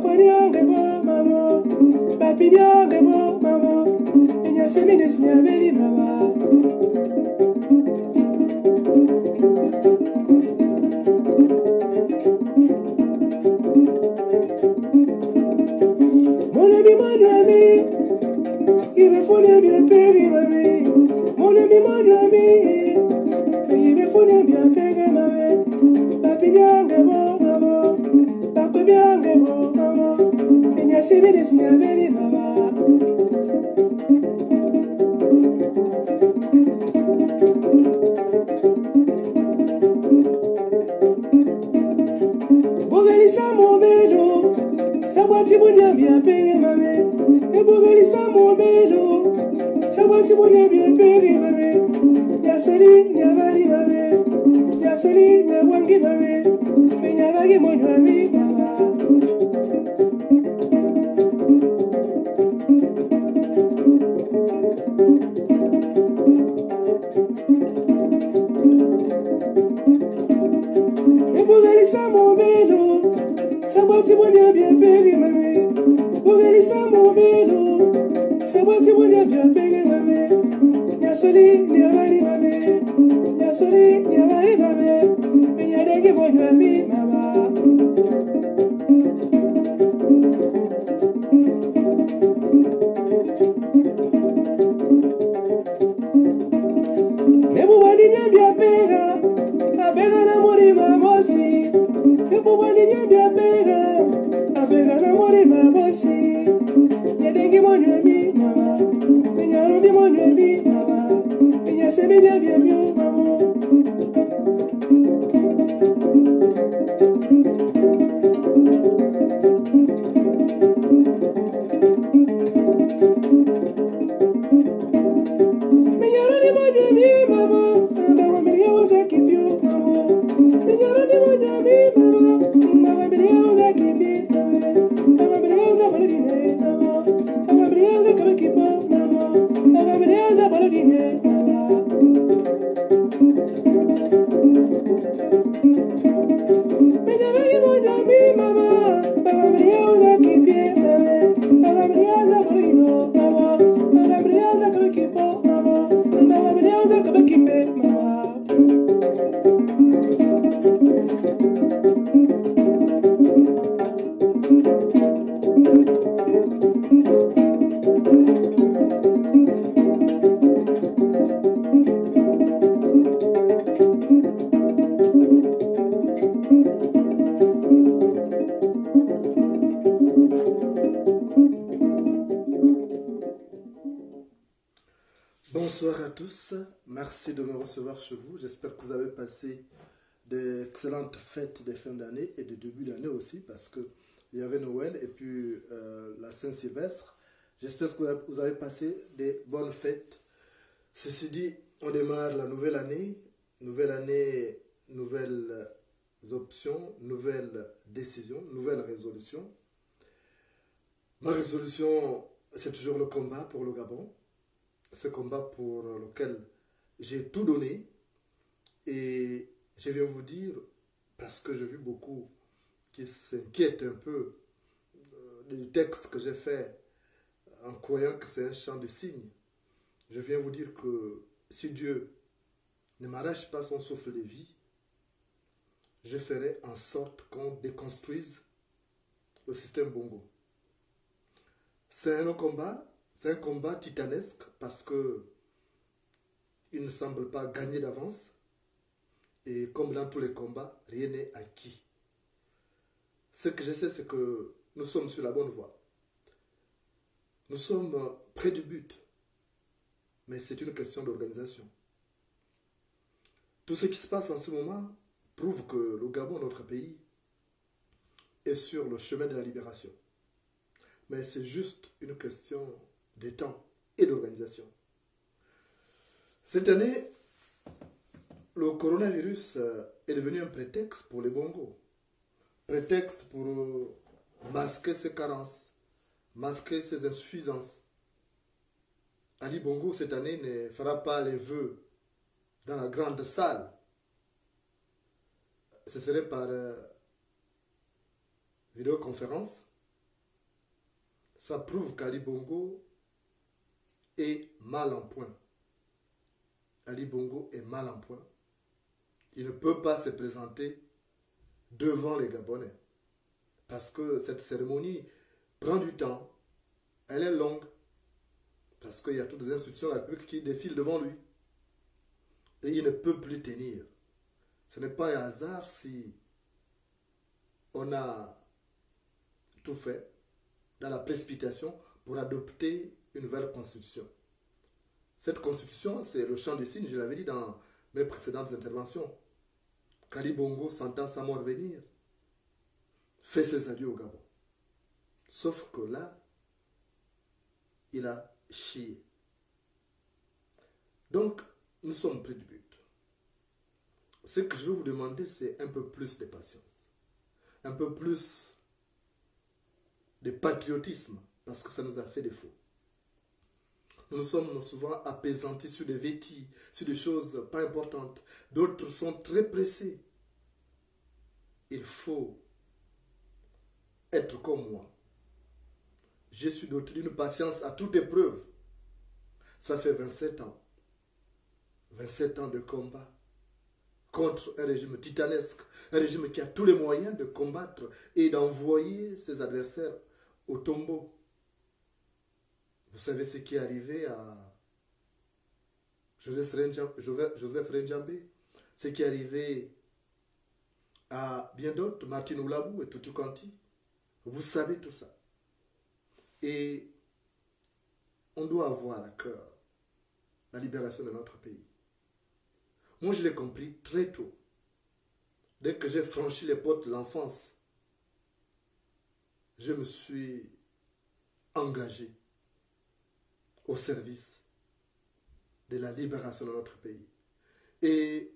Bakwanyanga bo mamo, Papinyanga bo mamo, Enyasemides nyabeli mama. Mon ami, il me faut bien payer ma vie. Mon ami, il me faut bien payer ma vie. Papinyanga bo mamo, Papinyanga bo mamo, Enyasemides nyabeli mama. Bogalisa mon belo, Sabati bonya bien pere mame. E bogalisa mon belo, Sabati bonya bien pere mame. Ya soli nyabali mame, ya soli nyawangi mame. Me nyabagi mo nyami mama. E bogalisa mon belo, Sabati bonya bien pere mame. Bogalisa mon belo, Sabati bonya bien pere mame. Ya soli nyabali mame, ya soli nyabali mame. Me nyadagi mo nyami mama. Ebubani nyambia pega, abega na mori mamosi. Ebubani nyambia pega, abega na mori mamosi. Nyadengi monyami mama, nyarundi monyami mama, nyasemi nyambia myo mamo. Bonsoir à tous, merci de me recevoir chez vous. J'espère que vous avez passé d'excellentes fêtes de fin d'année et de début d'année aussi, parce qu'il y avait Noël et puis la Saint-Sylvestre. J'espère que vous avez passé des bonnes fêtes. Ceci dit, on démarre la nouvelle année, nouvelles options, nouvelles décisions, nouvelles résolutions. Ma résolution, c'est toujours le combat pour le Gabon. Ce combat pour lequel j'ai tout donné. Et je viens vous dire, parce que j'ai vu beaucoup qui s'inquiètent un peu du texte que j'ai fait en croyant que c'est un chant de cygne. Je viens vous dire que si Dieu ne m'arrache pas son souffle de vie, je ferai en sorte qu'on déconstruise le système Bongo. C'est un combat titanesque parce que il ne semble pas gagner d'avance. Et comme dans tous les combats, rien n'est acquis. Ce que je sais, c'est que nous sommes sur la bonne voie. Nous sommes près du but. Mais c'est une question d'organisation. Tout ce qui se passe en ce moment prouve que le Gabon, notre pays, est sur le chemin de la libération. Mais c'est juste une question de temps et d'organisation. Cette année, le coronavirus est devenu un prétexte pour les Bongos. Prétexte pour masquer ses carences, masquer ses insuffisances. Ali Bongo, cette année, ne fera pas les vœux dans la grande salle. Ce serait par vidéoconférence ça prouve qu'Ali Bongo est mal en point. Ali Bongo est mal en point. Il ne peut pas se présenter devant les Gabonais. Parce que cette cérémonie prend du temps. Elle est longue. Parce qu'il y a toutes les institutions de la République qui défilent devant lui. Et il ne peut plus tenir. Ce n'est pas un hasard si on a tout fait dans la précipitation pour adopter une nouvelle constitution. Cette constitution, c'est le champ du signe, je l'avais dit dans mes précédentes interventions. qu'Ali Bongo, sentant sa mort venir, fait ses adieux au Gabon. Sauf que là, il a chié. Donc, nous sommes pris du but. Ce que je vais vous demander, c'est un peu plus de patience. Un peu plus de patriotisme, parce que ça nous a fait défaut. Nous nous sommes souvent apaisantis sur des vêtis, sur des choses pas importantes. D'autres sont très pressés. Il faut être comme moi. Je suis doté d'une patience à toute épreuve. Ça fait 27 ans. 27 ans de combat contre un régime titanesque, un régime qui a tous les moyens de combattre et d'envoyer ses adversaires au tombeau. Vous savez ce qui est arrivé à Joseph Renjambé, ce qui est arrivé à bien d'autres, Martin Oulabou et Tutu Kanti. Vous savez tout ça. Et on doit avoir à cœur la libération de notre pays. Moi, je l'ai compris très tôt. Dès que j'ai franchi les portes de l'enfance, je me suis engagé au service de la libération de notre pays. Et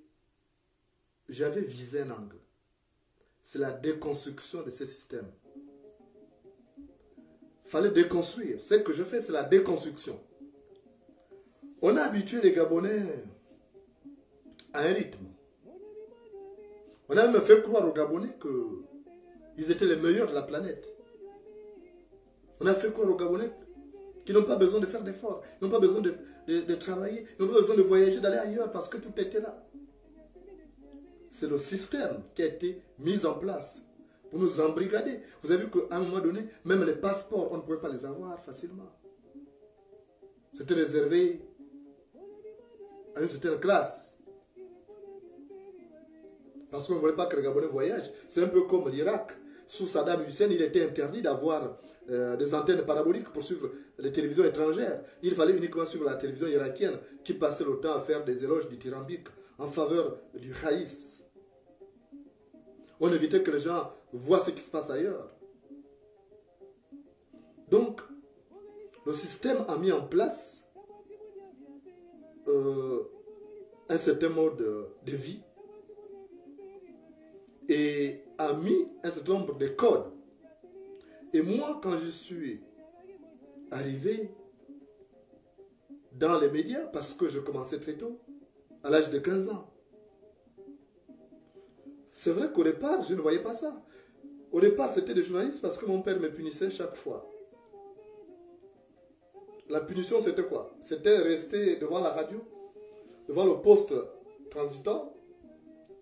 j'avais visé un angle. C'est la déconstruction de ces systèmes. Il fallait déconstruire. Ce que je fais, c'est la déconstruction. On a habitué les Gabonais à un rythme. On a même fait croire aux Gabonais qu'ils étaient les meilleurs de la planète. On a fait croire aux Gabonais qu'ils n'ont pas besoin de faire d'efforts, ils n'ont pas besoin de travailler, ils n'ont pas besoin de voyager, d'aller ailleurs parce que tout était là. C'est le système qui a été mis en place pour nous embrigader. Vous avez vu qu'à un moment donné, même les passeports, on ne pouvait pas les avoir facilement. C'était réservé à une certaine classe. Parce qu'on ne voulait pas que les Gabonais voyagent. C'est un peu comme l'Irak. Sous Saddam Hussein, il était interdit d'avoir des antennes paraboliques pour suivre les télévisions étrangères. Il fallait uniquement suivre la télévision irakienne qui passait le temps à faire des éloges dithyrambiques en faveur du haïs. On évitait que les gens voient ce qui se passe ailleurs. Donc, le système a mis en place un certain mode de vie et a mis un certain nombre de codes. Et moi, quand je suis arrivé dans les médias, parce que je commençais très tôt, à l'âge de 15 ans, c'est vrai qu'au départ, je ne voyais pas ça. Au départ, c'était des journalistes parce que mon père me punissait chaque fois. La punition, c'était quoi? C'était rester devant la radio, devant le poste transitoire,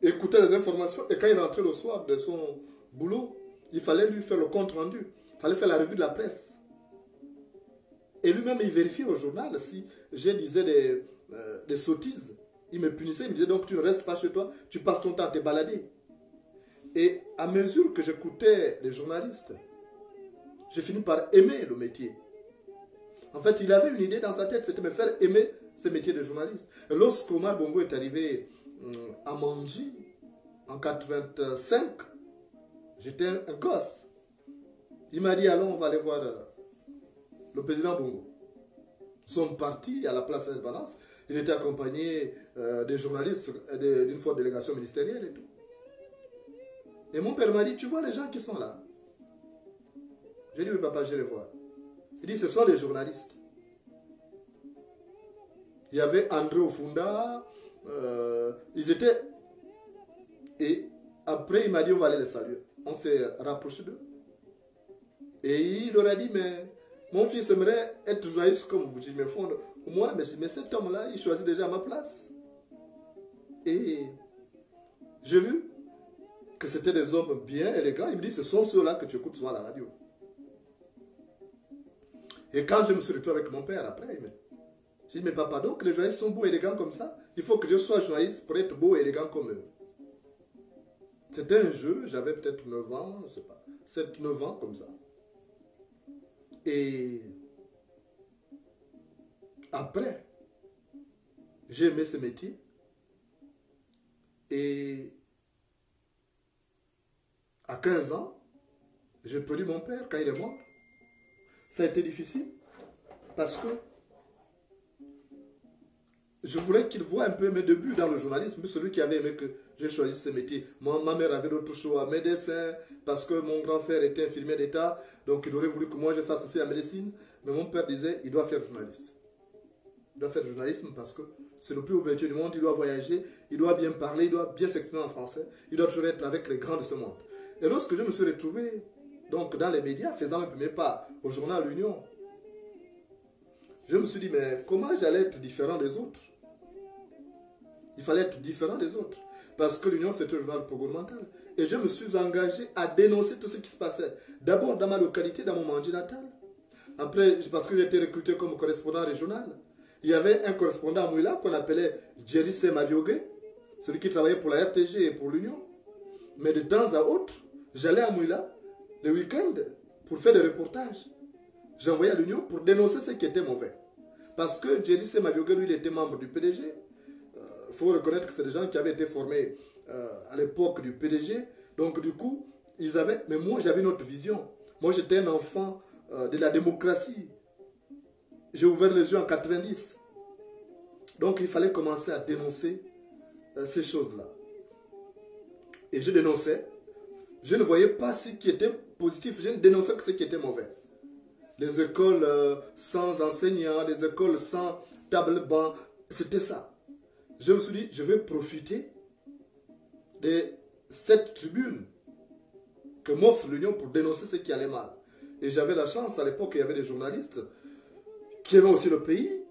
écouter les informations, et quand il rentrait le soir de son boulot, il fallait lui faire le compte rendu. Il fallait faire la revue de la presse. Et lui-même, il vérifiait au journal si je disais des sottises. Il me punissait, il me disait donc tu ne restes pas chez toi, tu passes ton temps à te balader. Et à mesure que j'écoutais les journalistes, j'ai fini par aimer le métier. En fait, il avait une idée dans sa tête, c'était me faire aimer ce métier de journaliste. Et lorsque Omar Bongo est arrivé à Manji, en 85, j'étais un gosse. Il m'a dit, allons, on va aller voir le président Bongo. Nous sommes partis à la place de l'Indépendance. Il était accompagné des journalistes d'une forte délégation ministérielle et tout. Et mon père m'a dit, tu vois les gens qui sont là? J'ai dit, oui papa, je vais les voir. Il dit, ce sont les journalistes. Il y avait André Ofunda, ils étaient... Et après, il m'a dit, on va aller les saluer. On s'est rapproché d'eux. Et il leur a dit, mais Mon fils aimerait être journaliste comme vous. Je dis, mais moi, mais cet homme-là, il choisit déjà ma place. Et j'ai vu que c'était des hommes bien élégants. Il me dit, ce sont ceux-là que tu écoutes souvent à la radio. Et quand je me suis retrouvé avec mon père après, j'ai dit, mais papa, donc les journalistes sont beaux et élégants comme ça. Il faut que je sois journaliste pour être beau et élégant comme eux. C'était un jeu, j'avais peut-être 9 ans, je ne sais pas, 7, 9 ans comme ça. Et après, j'ai aimé ce métier. Et à 15 ans, j'ai perdu mon père quand il est mort. Ça a été difficile parce que je voulais qu'il voie un peu mes débuts dans le journalisme, celui qui avait aimé que j'ai choisi ce métier. Ma mère avait d'autres choix, médecin, parce que mon grand frère était infirmier d'État, donc il aurait voulu que moi je fasse aussi la médecine. Mais mon père disait, il doit faire journaliste. Il doit faire du journalisme parce que c'est le plus beau métier du monde, il doit voyager, il doit bien parler, il doit bien s'exprimer en français, il doit toujours être avec les grands de ce monde. Et lorsque je me suis retrouvé donc, dans les médias, faisant mes premiers pas au journal L'Union, je me suis dit, mais comment j'allais être différent des autres? Il fallait être différent des autres. Parce que l'Union, c'était un journal gouvernemental. Et je me suis engagé à dénoncer tout ce qui se passait. D'abord dans ma localité, dans mon Mandji natal. Après, parce que j'ai été recruté comme correspondant régional. Il y avait un correspondant à Mouila qu'on appelait Jerry Semaviogue, celui qui travaillait pour la RTG et pour l'Union. Mais de temps à autre, j'allais à Mouila le week-end pour faire des reportages. J'envoyais à l'Union pour dénoncer ce qui était mauvais. Parce que Jerry Semaviogue, lui, il était membre du PDG. Il faut reconnaître que c'est des gens qui avaient été formés à l'époque du PDG. Donc du coup, ils avaient... Mais moi, j'avais une autre vision. Moi, j'étais un enfant de la démocratie. J'ai ouvert les yeux en 90. Donc il fallait commencer à dénoncer ces choses-là. Et je dénonçais. Je ne voyais pas ce qui était positif. Je ne dénonçais que ce qui était mauvais. Les écoles sans enseignants, les écoles sans table-banc, c'était ça. Je me suis dit, je vais profiter de cette tribune que m'offre l'Union pour dénoncer ce qui allait mal. Et j'avais la chance, à l'époque, il y avait des journalistes qui aimaient aussi le pays.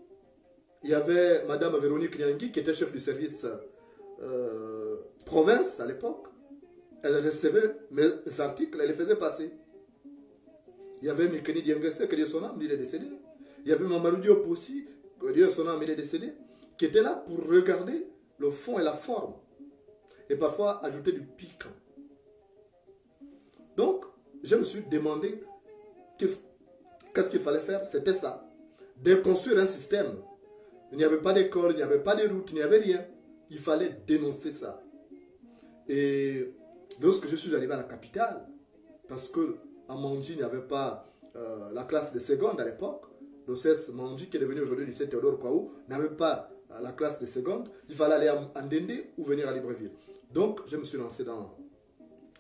Il y avait Madame Véronique Nyangui, qui était chef du service province à l'époque. Elle recevait mes articles, elle les faisait passer. Il y avait Mikeni Diengese, que Dieu son âme, il est décédé. Il y avait Mamadou Diop aussi, que Dieu son âme, il est décédé, qui était là pour regarder le fond et la forme. Et parfois ajouter du piquant. Donc, je me suis demandé qu'est-ce qu'il fallait faire. C'était ça. Déconstruire un système. Il n'y avait pas d'école, il n'y avait pas de route, il n'y avait rien. Il fallait dénoncer ça. Et lorsque je suis arrivé à la capitale, parce qu'à Mandji, il n'y avait pas la classe de seconde à l'époque, le CES Mandji, qui est devenu aujourd'hui lycée Théodore Kwaou, n'avait pas la classe de seconde, il fallait aller à Ndende ou venir à Libreville. Donc, je me suis lancé dans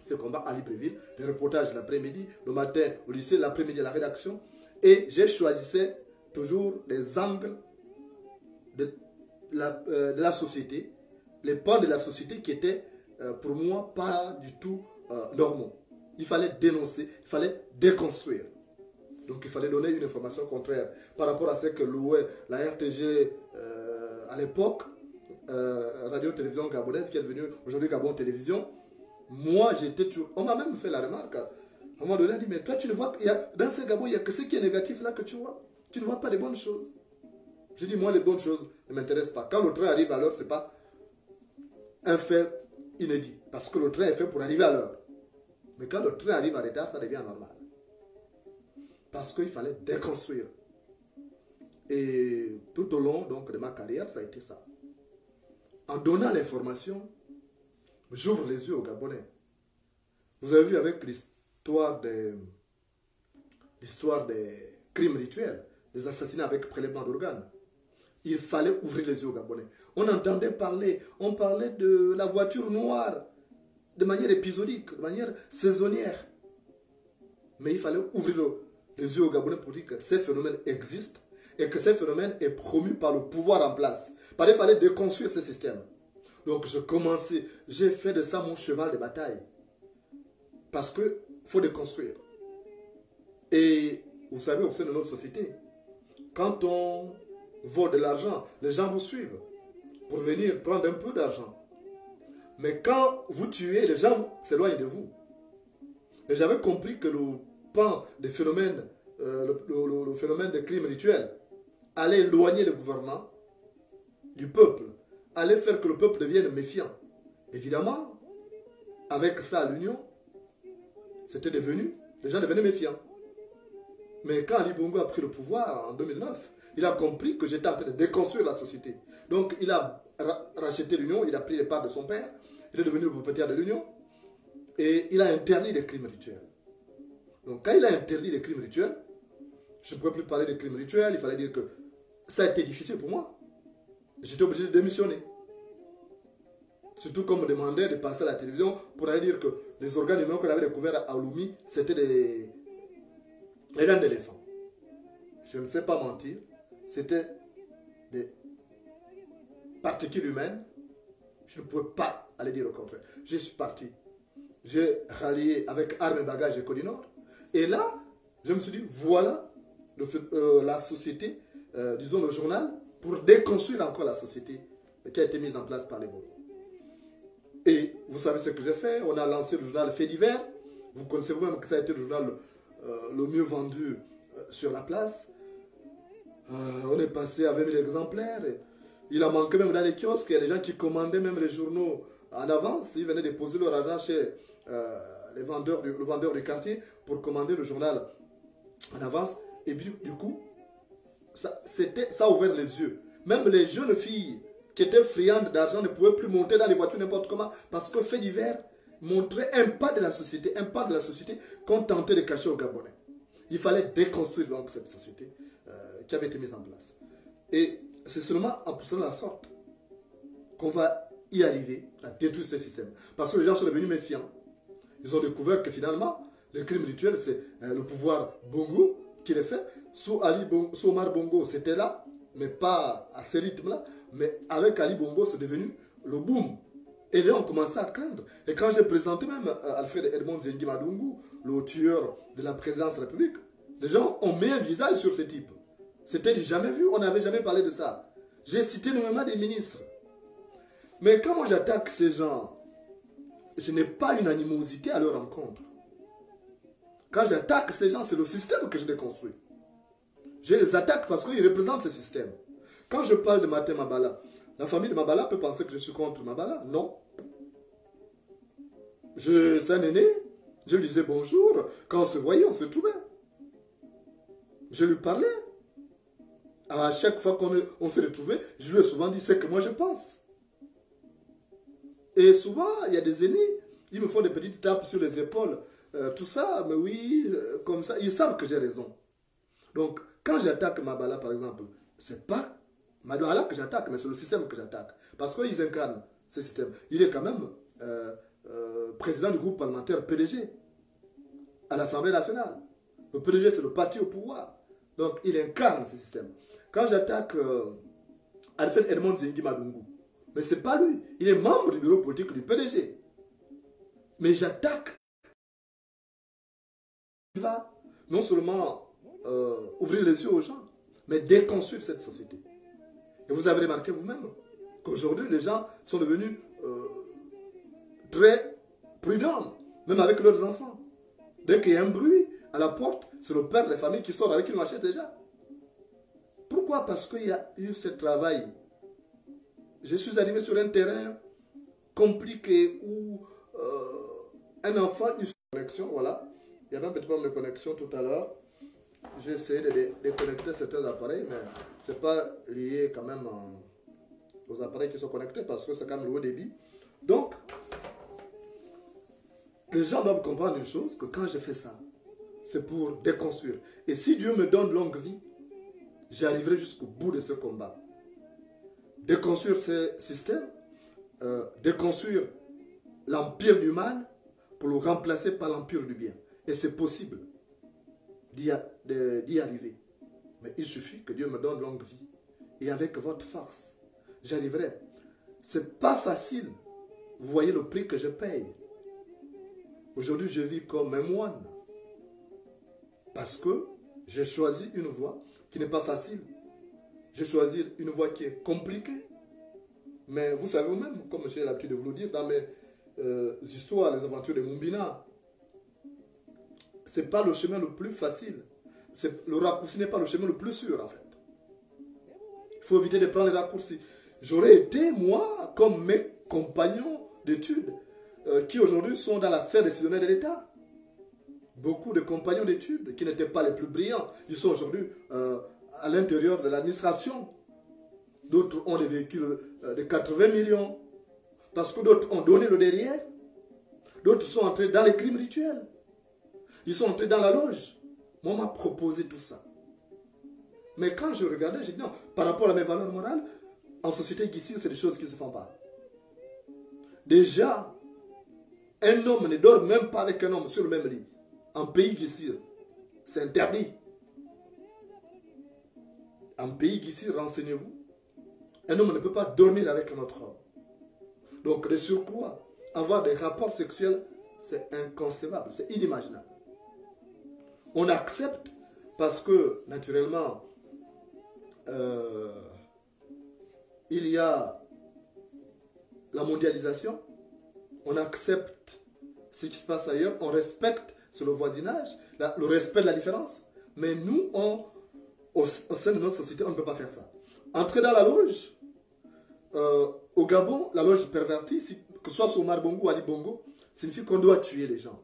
ce combat à Libreville, les reportages l'après-midi, le matin au lycée, l'après-midi à la rédaction, et je choisissais toujours les angles de la société, les pans de la société qui étaient pour moi pas du tout normaux. Il fallait dénoncer, il fallait déconstruire. Donc il fallait donner une information contraire par rapport à ce que louait la RTG à l'époque, Radio-Télévision Gabonaise, qui est devenue aujourd'hui Gabon Télévision. Moi, j'étais toujours... On m'a même fait la remarque. À un moment donné, on dit, mais toi, tu ne vois que dans ce Gabon, il n'y a que ce qui est négatif là que tu vois. Tu ne vois pas les bonnes choses. Je dis, moi, les bonnes choses ne m'intéressent pas. Quand le train arrive à l'heure, ce n'est pas un fait inédit. Parce que le train est fait pour arriver à l'heure. Mais quand le train arrive en retard, ça devient normal. Parce qu'il fallait déconstruire. Et tout au long donc, de ma carrière, ça a été ça. En donnant l'information, j'ouvre les yeux aux Gabonais. Vous avez vu avec l'histoire des crimes rituels, des assassinats avec prélèvement d'organes. Il fallait ouvrir les yeux aux Gabonais. On entendait parler, on parlait de la voiture noire de manière épisodique, de manière saisonnière. Mais il fallait ouvrir les yeux aux Gabonais pour dire que ces phénomènes existent et que ces phénomènes sont promus par le pouvoir en place. Parce qu'il fallait déconstruire ce système. Donc je commençais, j'ai fait de ça mon cheval de bataille. Parce qu'il faut déconstruire. Et vous savez, au sein de notre société, quand on vole de l'argent, les gens vous suivent pour venir prendre un peu d'argent. Mais quand vous tuez, les gens s'éloignent de vous. Et j'avais compris que le pan des phénomènes, le phénomène des crimes rituels, allait éloigner le gouvernement du peuple, allait faire que le peuple devienne méfiant. Évidemment, avec ça à l'union, c'était devenu, les gens devenaient méfiants. Mais quand Ali Bongo a pris le pouvoir en 2009, il a compris que j'étais en train de déconstruire la société. Donc il a racheté l'union, il a pris les parts de son père, il est devenu le propriétaire de l'union, et il a interdit les crimes rituels. Donc quand il a interdit les crimes rituels, je ne pouvais plus parler de crimes rituels, il fallait dire que ça a été difficile pour moi. J'étais obligé de démissionner. Surtout qu'on me demandait de passer à la télévision pour aller dire que les organes humains qu'on avait découverts à Ouloumi, c'était les dents d'éléphant. Je ne sais pas mentir, c'était des particules humaines. Je ne pouvais pas aller dire le contraire. Je suis parti. J'ai rallié avec armes et bagages et Côte Nord. Et là, je me suis dit, voilà la société, disons le journal, pour déconstruire encore la société qui a été mise en place par les Bongos. Et vous savez ce que j'ai fait. On a lancé le journal Fait divers. Vous connaissez vous-même que ça a été le journal le mieux vendu sur la place. On est passé à 20 000 exemplaires. Il a manqué même dans les kiosques. Il y a des gens qui commandaient même les journaux en avance. Ils venaient déposer leur argent chez le vendeur du quartier pour commander le journal en avance. Et puis, du coup, ça a ouvert les yeux. Même les jeunes filles qui étaient friandes d'argent ne pouvaient plus monter dans les voitures n'importe comment parce que Fait divers montrait un pas de la société qu'on tentait de cacher aux Gabonais. Il fallait déconstruire donc cette société qui avait été mise en place. Et c'est seulement en poussant la sorte qu'on va y arriver à détruire ce système. Parce que les gens sont devenus méfiants. Ils ont découvert que finalement, les crimes rituels, c'est le pouvoir Bongo qui les fait. Sous Omar Bongo, c'était là, mais pas à ce rythme-là. Mais avec Ali Bongo, c'est devenu le boom. Et les gens ont commencé à craindre. Et quand j'ai présenté même Alfred Edmond Zengi Madungu, le tueur de la présidence de la République, les gens ont mis un visage sur ce type. C'était du jamais vu, on n'avait jamais parlé de ça. J'ai cité nommément des ministres. Mais quand moi j'attaque ces gens, je n'ai pas une animosité à leur encontre. Quand j'attaque ces gens, c'est le système que je déconstruis. Je les attaque parce qu'ils représentent ce système. Quand je parle de Martin Mabala, la famille de Mabala peut penser que je suis contre Mabala. Non. C'est un aîné. Je lui disais bonjour. Quand on se voyait, on se trouvait. Je lui parlais. À chaque fois qu'on s'est retrouvés, je lui ai souvent dit ce que moi je pense. Et souvent, il y a des aînés, ils me font des petites tapes sur les épaules. Tout ça, mais oui, comme ça, ils savent que j'ai raison. Donc, quand j'attaque Mabala, par exemple, c'est pas Mabala que j'attaque, mais c'est le système que j'attaque. Parce qu'ils incarnent ce système. Il est quand même président du groupe parlementaire PDG à l'Assemblée nationale. Le PDG, c'est le parti au pouvoir. Donc, il incarne ce système. Quand j'attaque Alfred Edmond Zengi Madungu, mais ce n'est pas lui. Il est membre du bureau politique du PDG. Mais j'attaque. Il va non seulement ouvrir les yeux aux gens, mais déconstruire cette société. Et vous avez remarqué vous-même qu'aujourd'hui, les gens sont devenus très prudents, même avec leurs enfants. Dès qu'il y a un bruit à la porte, c'est le père de la famille qui sort avec une machette déjà. Pourquoi? Parce qu'il y a eu ce travail. Je suis arrivé sur un terrain compliqué où un enfant, une connexion, voilà. Il y avait un petit problème de connexion tout à l'heure. J'ai essayé de déconnecter certains appareils, mais ce n'est pas lié quand même aux appareils qui sont connectés parce que c'est quand même le haut débit. Donc, les gens doivent comprendre une chose, que quand je fais ça, c'est pour déconstruire. Et si Dieu me donne longue vie, j'arriverai jusqu'au bout de ce combat. Déconstruire ce système, déconstruire l'empire du mal pour le remplacer par l'empire du bien. Et c'est possible d'y arriver. Mais il suffit que Dieu me donne longue vie. Et avec votre force, j'arriverai. C'est pas facile. Vous voyez le prix que je paye. Aujourd'hui, je vis comme un moine. Parce que J'ai choisi une voie qui n'est pas facile. J'ai choisi une voie qui est compliquée. Mais vous savez vous-même, comme j'ai l'habitude de vous le dire, dans mes histoires, les aventures de Mumbina, ce n'est pas le chemin le plus facile. Le raccourci n'est pas le chemin le plus sûr, en fait. Il faut éviter de prendre les raccourcis. J'aurais été, moi, comme mes compagnons d'études, qui aujourd'hui sont dans la sphère décisionnelle de l'État. Beaucoup de compagnons d'études qui n'étaient pas les plus brillants, ils sont aujourd'hui à l'intérieur de l'administration. D'autres ont des véhicules de 80 millions. Parce que d'autres ont donné le derrière. D'autres sont entrés dans les crimes rituels. Ils sont entrés dans la loge. Moi, on m'a proposé tout ça. Mais quand je regardais, j'ai dit non, par rapport à mes valeurs morales, en société ici, c'est des choses qui ne se font pas. Déjà, un homme ne dort même pas avec un homme sur le même lit. En pays ici, c'est interdit. En pays ici, renseignez-vous. Un homme ne peut pas dormir avec un autre homme. Donc, de surcroît, avoir des rapports sexuels, c'est inconcevable, c'est inimaginable. On accepte parce que, naturellement, il y a la mondialisation. On accepte ce qui se passe ailleurs. On respecte sur le voisinage, le respect de la différence. Mais nous, au sein de notre société, on ne peut pas faire ça. Entrer dans la loge, au Gabon, la loge pervertie, que ce soit sur Omar Bongo ou Ali Bongo, signifie qu'on doit tuer les gens.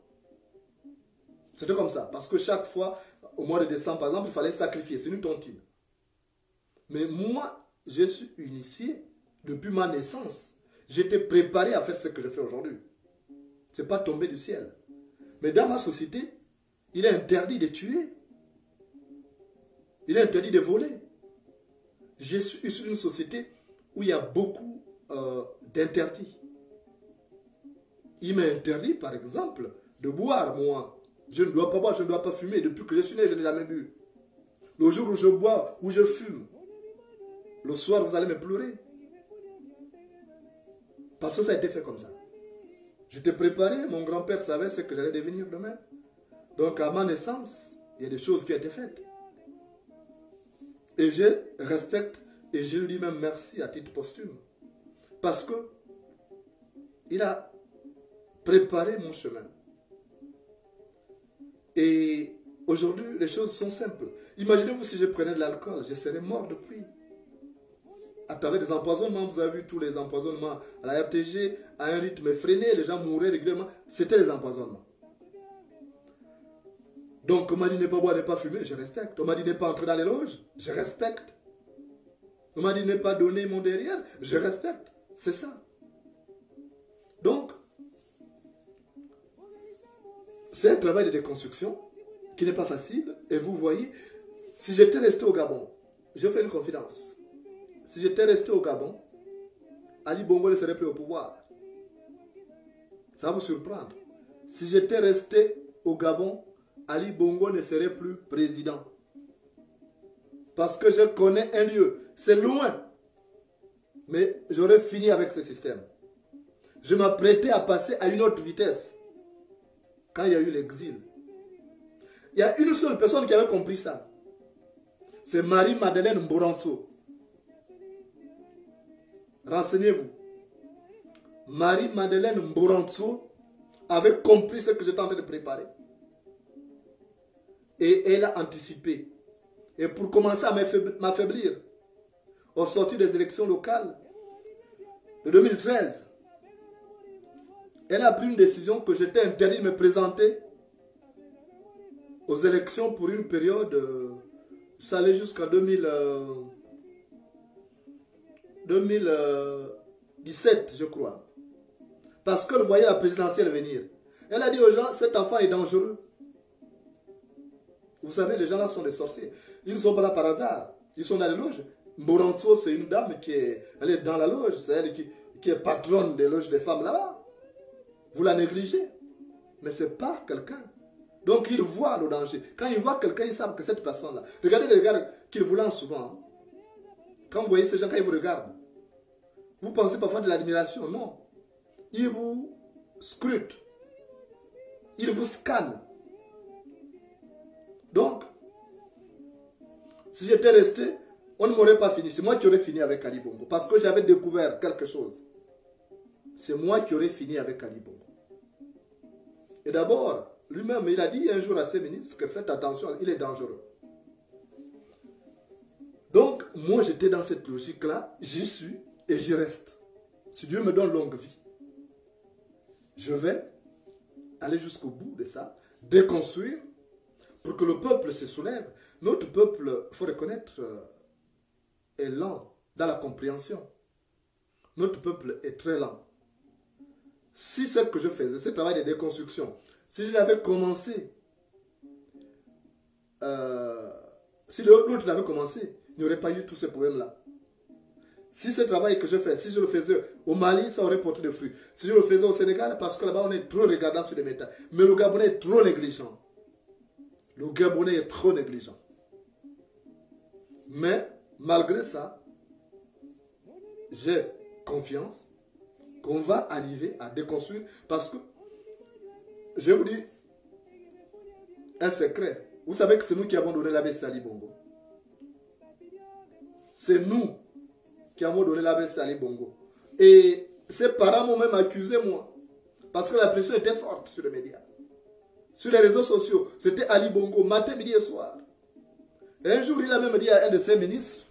C'était comme ça. Parce que chaque fois, au mois de décembre, par exemple, il fallait sacrifier. C'est une tontine. Mais moi, je suis initié depuis ma naissance. J'étais préparé à faire ce que je fais aujourd'hui. Ce n'est pas tombé du ciel. Mais dans ma société, il est interdit de tuer. Il est interdit de voler. Je suis issu d'une société où il y a beaucoup d'interdits. Il m'est interdit, par exemple, de boire, moi. Je ne dois pas boire, je ne dois pas fumer. Depuis que je suis né, je n'ai jamais bu. Le jour où je bois, où je fume, le soir, vous allez me pleurer. Parce que ça a été fait comme ça. J'étais préparé, mon grand-père savait ce que j'allais devenir demain. Donc, à ma naissance, il y a des choses qui ont été faites. Et je respecte, et je lui dis même merci à titre posthume. Parce que il a préparé mon chemin. Et aujourd'hui, les choses sont simples. Imaginez-vous si je prenais de l'alcool, je serais mort depuis. À travers des empoisonnements, vous avez vu tous les empoisonnements à la RTG, à un rythme effréné, les gens mouraient régulièrement. C'était les empoisonnements. Donc, on m'a dit ne pas boire, ne pas fumer, je respecte. On m'a dit ne pas entrer dans les loges, je respecte. On m'a dit ne pas donner mon derrière, je respecte. C'est ça. Donc, c'est un travail de déconstruction qui n'est pas facile. Et vous voyez, si j'étais resté au Gabon, je fais une confidence. Si j'étais resté au Gabon, Ali Bongo ne serait plus au pouvoir. Ça va vous surprendre. Si j'étais resté au Gabon, Ali Bongo ne serait plus président. Parce que je connais un lieu. C'est loin. Mais j'aurais fini avec ce système. Je m'apprêtais à passer à une autre vitesse. Quand il y a eu l'exil. Il y a une seule personne qui avait compris ça. C'est Marie-Madeleine Mboranso. Renseignez-vous. Marie-Madeleine Mboranso avait compris ce que j'étais en train de préparer. Et elle a anticipé. Et pour commencer à m'affaiblir, au sortir des élections locales de 2013, elle a pris une décision que j'étais interdit de me présenter aux élections pour une période, ça allait jusqu'à 2017, je crois. Parce qu'elle voyait la présidentielle venir. Elle a dit aux gens, cet enfant est dangereux. Vous savez, les gens là sont des sorciers. Ils ne sont pas là par hasard. Ils sont dans les loges. Mboranso, c'est une dame elle est dans la loge. C'est elle qui est patronne des loges des femmes là-bas. Vous la négligez. Mais ce n'est pas quelqu'un. Donc ils voient le danger. Quand ils voient quelqu'un, ils savent que cette personne-là. Regardez les regards qu'ils vous lancent souvent. Quand vous voyez ces gens, quand ils vous regardent, vous pensez parfois de l'admiration. Non. Ils vous scrutent. Ils vous scannent. Donc, Si j'étais resté, on ne m'aurait pas fini. C'est moi qui aurais fini avec Ali Bongo. Parce que j'avais découvert quelque chose. C'est moi qui aurais fini avec Ali Bongo. Et d'abord, lui-même, il a dit un jour à ses ministres que faites attention, il est dangereux. Donc, moi, j'étais dans cette logique-là. J'y suis et j'y reste. Si Dieu me donne longue vie, je vais aller jusqu'au bout de ça, déconstruire, pour que le peuple se soulève. Notre peuple, il faut reconnaître, est lent dans la compréhension. Notre peuple est très lent. Si ce que je faisais, ce travail de déconstruction, si je l'avais commencé, si l'autre l'avait commencé, il n'y aurait pas eu tous ces problèmes-là. Si ce travail que je fais, si je le faisais au Mali, ça aurait porté des fruits. Si je le faisais au Sénégal, parce que là-bas, on est trop regardant sur les méthodes. Mais le Gabonais est trop négligent. Le Gabonais est trop négligent. Mais, malgré ça, j'ai confiance qu'on va arriver à déconstruire. Parce que, je vous dis, un secret. Vous savez que c'est nous qui avons donné l'ABC à Ali Bongo. C'est nous qui avons donné l'ABC à Ali Bongo. Et ses parents m'ont même accusé, moi. Parce que la pression était forte sur les médias. Sur les réseaux sociaux, c'était Ali Bongo, matin, midi et soir. Et un jour, il a même dit à un de ses ministres,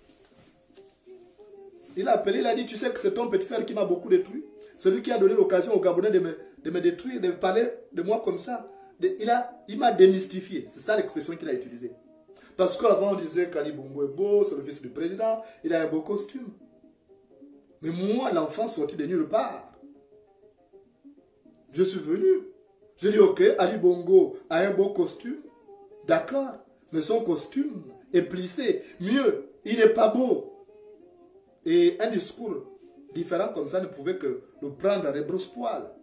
il a appelé, il a dit, tu sais que c'est ton petit frère qui m'a beaucoup détruit. Celui qui a donné l'occasion aux Gabonais de me détruire, de parler de moi comme ça. Il m'a démystifié. C'est ça l'expression qu'il a utilisée. Parce qu'avant, on disait qu'Ali Bongo est beau, c'est le fils du président, il a un beau costume. Mais moi, l'enfant sorti de nulle part. Je suis venu. J'ai dit, ok, Ali Bongo a un beau costume. D'accord. Mais son costume est plissé. Mieux, il n'est pas beau. Et un discours différent comme ça ne pouvait que le prendre à rebrousse-poil.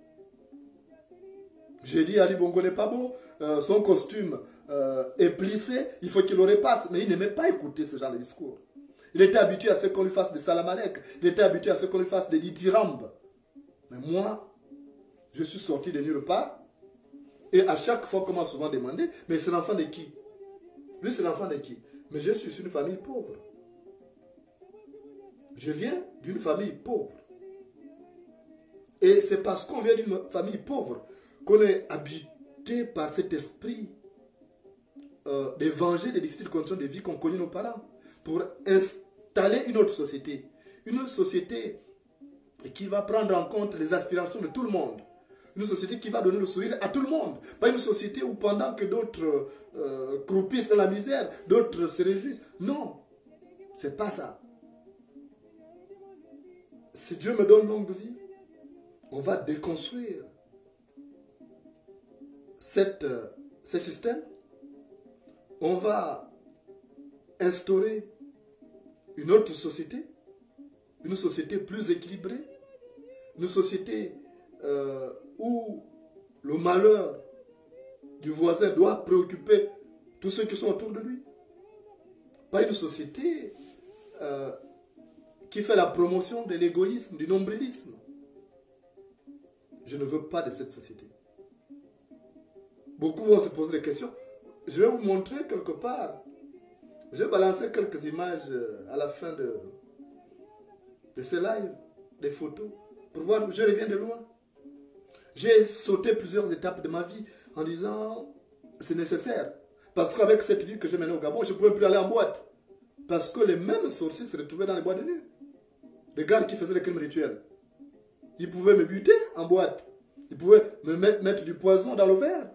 J'ai dit, Ali Bongo n'est pas beau. Son costume est plissé. Il faut qu'il le repasse. Mais il n'aimait pas écouter ce genre de discours. Il était habitué à ce qu'on lui fasse des salamalek. Il était habitué à ce qu'on lui fasse des dithyrambe. Mais moi, je suis sorti de nulle part. Et à chaque fois qu'on m'a souvent demandé, mais c'est l'enfant de qui? Lui, c'est l'enfant de qui? Mais je suis une famille pauvre. Je viens d'une famille pauvre. Et c'est parce qu'on vient d'une famille pauvre qu'on est habité par cet esprit de venger les difficiles conditions de vie qu'ont connues nos parents pour installer une autre société. Une société qui va prendre en compte les aspirations de tout le monde. Une société qui va donner le sourire à tout le monde. Pas une société où pendant que d'autres croupissent dans la misère, d'autres se réjouissent. Non, c'est pas ça. Si Dieu me donne longue vie, on va déconstruire ce système. On va instaurer une autre société, une société plus équilibrée, une société où le malheur du voisin doit préoccuper tous ceux qui sont autour de lui. Pas une société qui fait la promotion de l'égoïsme, du nombrilisme. Je ne veux pas de cette société. Beaucoup vont se poser des questions. Je vais vous montrer quelque part. Je vais balancer quelques images à la fin de ce live, des photos, pour voir où je reviens de loin. J'ai sauté plusieurs étapes de ma vie en disant c'est nécessaire. Parce qu'avec cette vie que j'ai menée au Gabon, je ne pouvais plus aller en boîte. Parce que les mêmes sorciers se retrouvaient dans les boîtes de nuit. Les gars qui faisaient les crimes rituels. Ils pouvaient me buter en boîte. Ils pouvaient me mettre du poison dans le verre.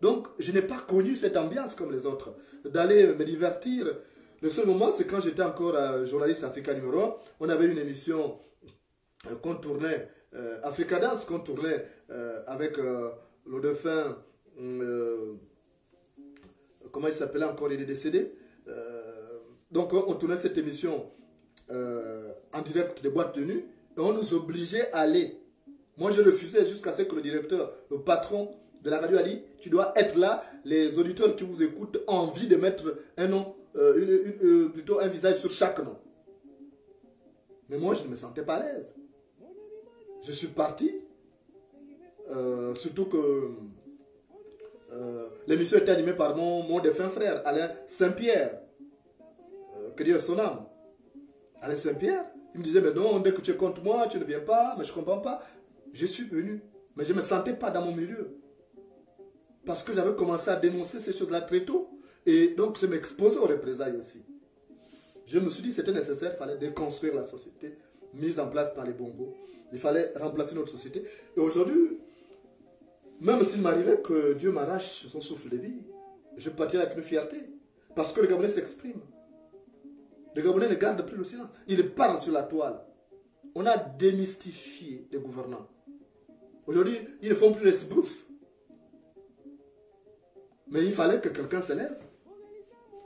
Donc, je n'ai pas connu cette ambiance comme les autres. D'aller me divertir. Le seul moment, c'est quand j'étais encore journaliste Africa numéro 1. On avait une émission qu'on tournait, Africa Dance, qu'on tournait avec le défunt, comment il s'appelait encore, il est décédé. Donc, on tournait cette émission en direct des boîtes de nuit. Et on nous obligeait à aller. Moi, je refusais jusqu'à ce que le directeur, le patron de la radio a dit, tu dois être là, les auditeurs qui vous écoutent ont envie de mettre un nom, plutôt un visage sur chaque nom. Mais moi, je ne me sentais pas à l'aise. Je suis parti, surtout que l'émission était animée par mon défunt frère, Alain Saint-Pierre. que Dieu ait son âme, Alain Saint-Pierre, il me disait, mais non, dès que tu es contre moi, tu ne viens pas, mais je ne comprends pas. Je suis venu, mais je ne me sentais pas dans mon milieu. Parce que j'avais commencé à dénoncer ces choses-là très tôt. Et donc, je m'exposais aux représailles aussi. Je me suis dit que c'était nécessaire, il fallait déconstruire la société mise en place par les bongos. Il fallait remplacer notre société. Et aujourd'hui, même s'il m'arrivait que Dieu m'arrache son souffle de vie, je partirai avec une fierté. Parce que le Gabonais s'exprime. Le Gabonais ne garde plus le silence. Il parle sur la toile. On a démystifié les gouvernants. Aujourd'hui, ils ne font plus les sbroufs. Mais il fallait que quelqu'un s'élève.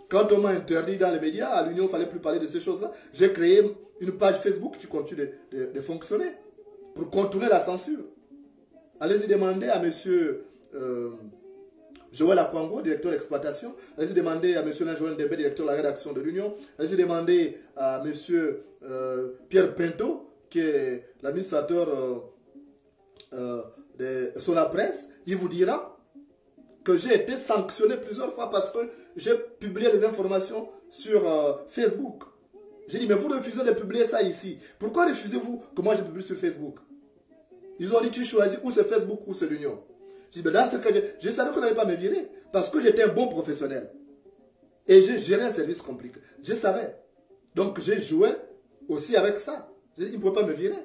Quand on m'a interdit dans les médias, à l'Union, il ne fallait plus parler de ces choses-là. J'ai créé une page Facebook qui continue de fonctionner pour contourner la censure. Allez-y demander à M. Joël Akwango, directeur d'exploitation. Allez-y demander à M. Joël Ndebe, directeur de la rédaction de l'Union. Allez-y demander à M. Pierre Pinto, qui est l'administrateur de Sonapresse. Il vous dira que j'ai été sanctionné plusieurs fois parce que j'ai publié des informations sur Facebook. J'ai dit, mais vous refusez de publier ça ici. Pourquoi refusez-vous que moi je publie sur Facebook? Ils ont dit, tu choisis ou c'est Facebook ou c'est l'Union. J'ai dit, mais dans ce cas, je savais qu'on n'allait pas me virer parce que j'étais un bon professionnel. Et j'ai géré un service compliqué. Je savais. Donc j'ai joué aussi avec ça. J'ai dit, ils ne pouvaient pas me virer.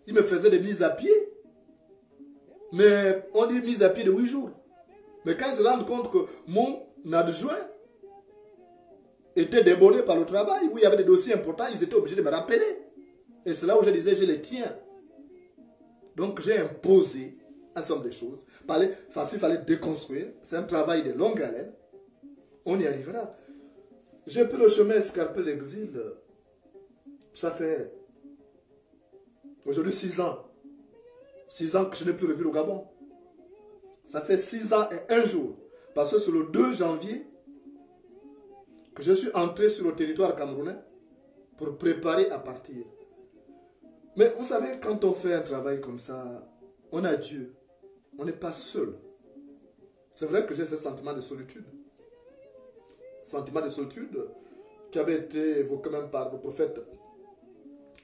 Ils me faisaient des mises à pied. Mais on dit mise à pied de 8 jours. Mais quand ils se rendent compte que mon adjoint était débordé par le travail, où il y avait des dossiers importants, ils étaient obligés de me rappeler. Et c'est là où je disais, je les tiens. Donc j'ai imposé un certain nombre de choses. Il fallait déconstruire. C'est un travail de longue haleine. On y arrivera. J'ai pris le chemin escarpé l'exil. Ça fait aujourd'hui 6 ans. 6 ans que je n'ai plus revu le Gabon. Ça fait 6 ans et 1 jour. Parce que c'est le 2 janvier que je suis entré sur le territoire camerounais pour préparer à partir. Mais vous savez, quand on fait un travail comme ça, on a Dieu. On n'est pas seul. C'est vrai que j'ai ce sentiment de solitude. Sentiment de solitude qui avait été évoqué même par le prophète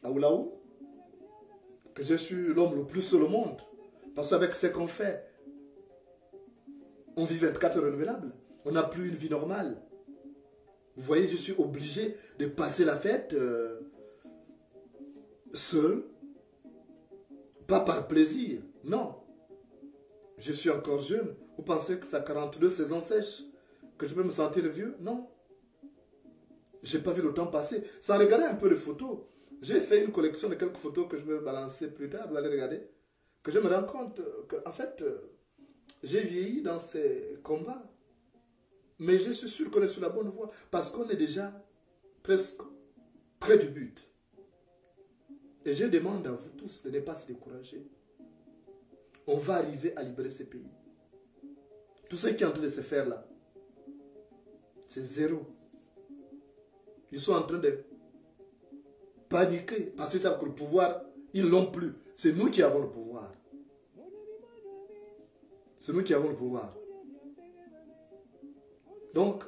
Aoulaou, que je suis l'homme le plus seul au monde. Parce qu'avec ce qu'on fait, on vit 24 heures renouvelables. On n'a plus une vie normale. Vous voyez, je suis obligé de passer la fête seul. Pas par plaisir. Non. Je suis encore jeune. Vous pensez que ça 42 saisons sèches, que je peux me sentir vieux? Non. Je n'ai pas vu le temps passer. Sans regarder un peu les photos. J'ai fait une collection de quelques photos que je vais balancer plus tard. Vous allez regarder. Que je me rends compte qu'en fait, j'ai vieilli dans ces combats. Mais je suis sûr qu'on est sur la bonne voie. Parce qu'on est déjà presque près du but. Et je demande à vous tous de ne pas se décourager. On va arriver à libérer ces pays. Tout ce qui est en train de se faire là, c'est zéro. Ils sont en train de paniquer parce qu'ils savent que le pouvoir, ils ne l'ont plus. C'est nous qui avons le pouvoir. C'est nous qui avons le pouvoir. Donc,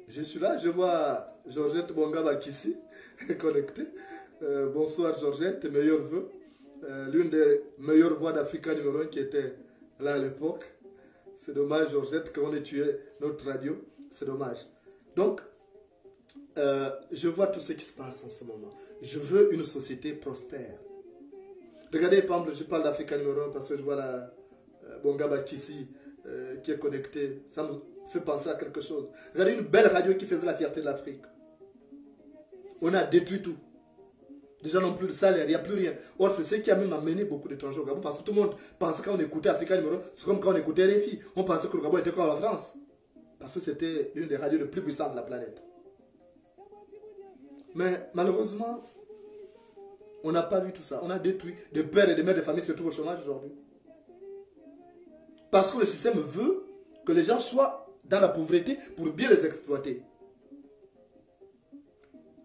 je suis là, je vois Georgette Bongaba Kissi connectée. Bonsoir Georgette, meilleurs vœux. L'une des meilleures voix d'Africa numéro 1 qui était là à l'époque. C'est dommage Georgette qu'on ait tué notre radio. C'est dommage. Donc, je vois tout ce qui se passe en ce moment. Je veux une société prospère. Regardez, par exemple, je parle d'Africa numéro 1 parce que je vois la Bongaba Kissi qui est connectée. Ça me fait penser à quelque chose. Regardez une belle radio qui faisait la fierté de l'Afrique. On a détruit tout. Les gens n'ont plus de salaire, il n'y a plus rien. Or, c'est ce qui a même amené beaucoup d'étrangers au Gabon. Parce que tout le monde pensait quand on écoutait Africa numéro 1, c'est comme quand on écoutait RFI. On pensait que le Gabon était comme la France. Parce que c'était l'une des radios les plus puissantes de la planète. Mais malheureusement, on n'a pas vu tout ça. On a détruit des pères et des mères de famille qui se trouvent au chômage aujourd'hui. Parce que le système veut que les gens soient dans la pauvreté pour bien les exploiter.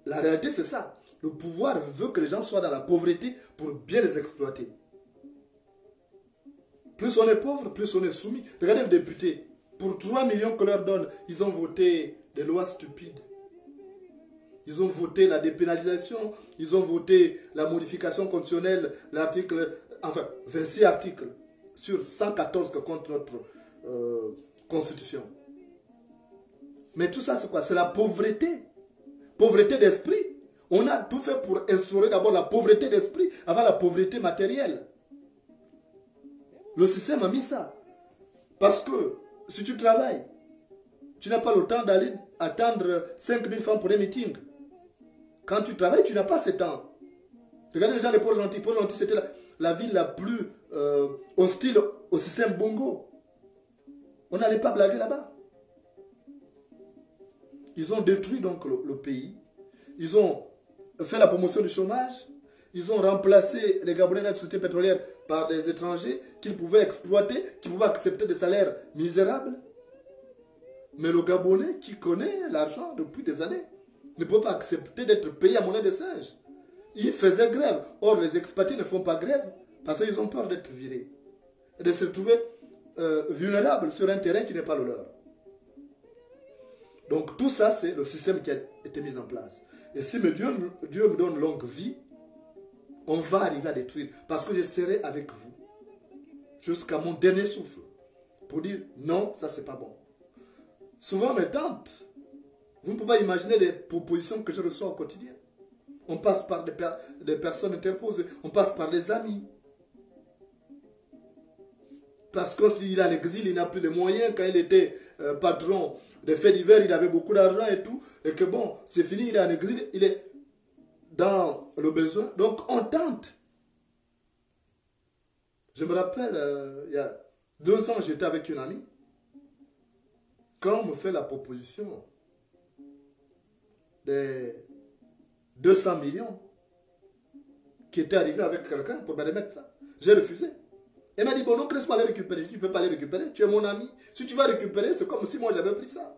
La réalité, c'est ça. Le pouvoir veut que les gens soient dans la pauvreté pour bien les exploiter. Plus on est pauvre, plus on est soumis. Regardez le député. pour 3 millions qu'on leur donne, ils ont voté des lois stupides. Ils ont voté la dépénalisation, ils ont voté la modification constitutionnelle, l'article, enfin, 26 articles sur 114 que compte notre constitution. Mais tout ça, c'est quoi? C'est la pauvreté. Pauvreté d'esprit. On a tout fait pour instaurer d'abord la pauvreté d'esprit avant la pauvreté matérielle. Le système a mis ça. Parce que si tu travailles, tu n'as pas le temps d'aller attendre 5000 francs pour un meeting. Quand tu travailles, tu n'as pas ce temps. Regardez les gens de Port-Gentil. Port-Gentil, c'était la ville la plus hostile au système Bongo. On n'allait pas blaguer là-bas. Ils ont détruit donc le pays. Ils ont fait la promotion du chômage. Ils ont remplacé les Gabonais de la société pétrolière par des étrangers qu'ils pouvaient exploiter, qui pouvaient accepter des salaires misérables. Mais le Gabonais qui connaît l'argent depuis des années ne peut pas accepter d'être payé à monnaie de singe. Ils faisaient grève. Or, les expatriés ne font pas grève parce qu'ils ont peur d'être virés et de se trouver vulnérables sur un terrain qui n'est pas le leur. Donc tout ça, c'est le système qui a été mis en place. Et si Dieu me donne longue vie, on va arriver à détruire. Parce que je serai avec vous jusqu'à mon dernier souffle pour dire non, ça c'est pas bon. Souvent mes tantes, vous ne pouvez pas imaginer les propositions que je reçois au quotidien. On passe par des personnes interposées, on passe par des amis. Parce qu'il est à l'exil, il n'a plus de moyens. Quand il était patron des faits divers, il avait beaucoup d'argent et tout. Et que bon, c'est fini, il est en exil, il est dans le besoin. Donc on tente. Je me rappelle, il y a 2 ans, j'étais avec une amie. Quand on me fait la proposition des 200 millions qui était arrivé avec quelqu'un pour me remettre ça, j'ai refusé. Elle m'a dit, bon, non, laisse-moi les récupérer. Tu ne peux pas les récupérer, tu es mon ami. Si tu vas récupérer, c'est comme si moi j'avais pris ça.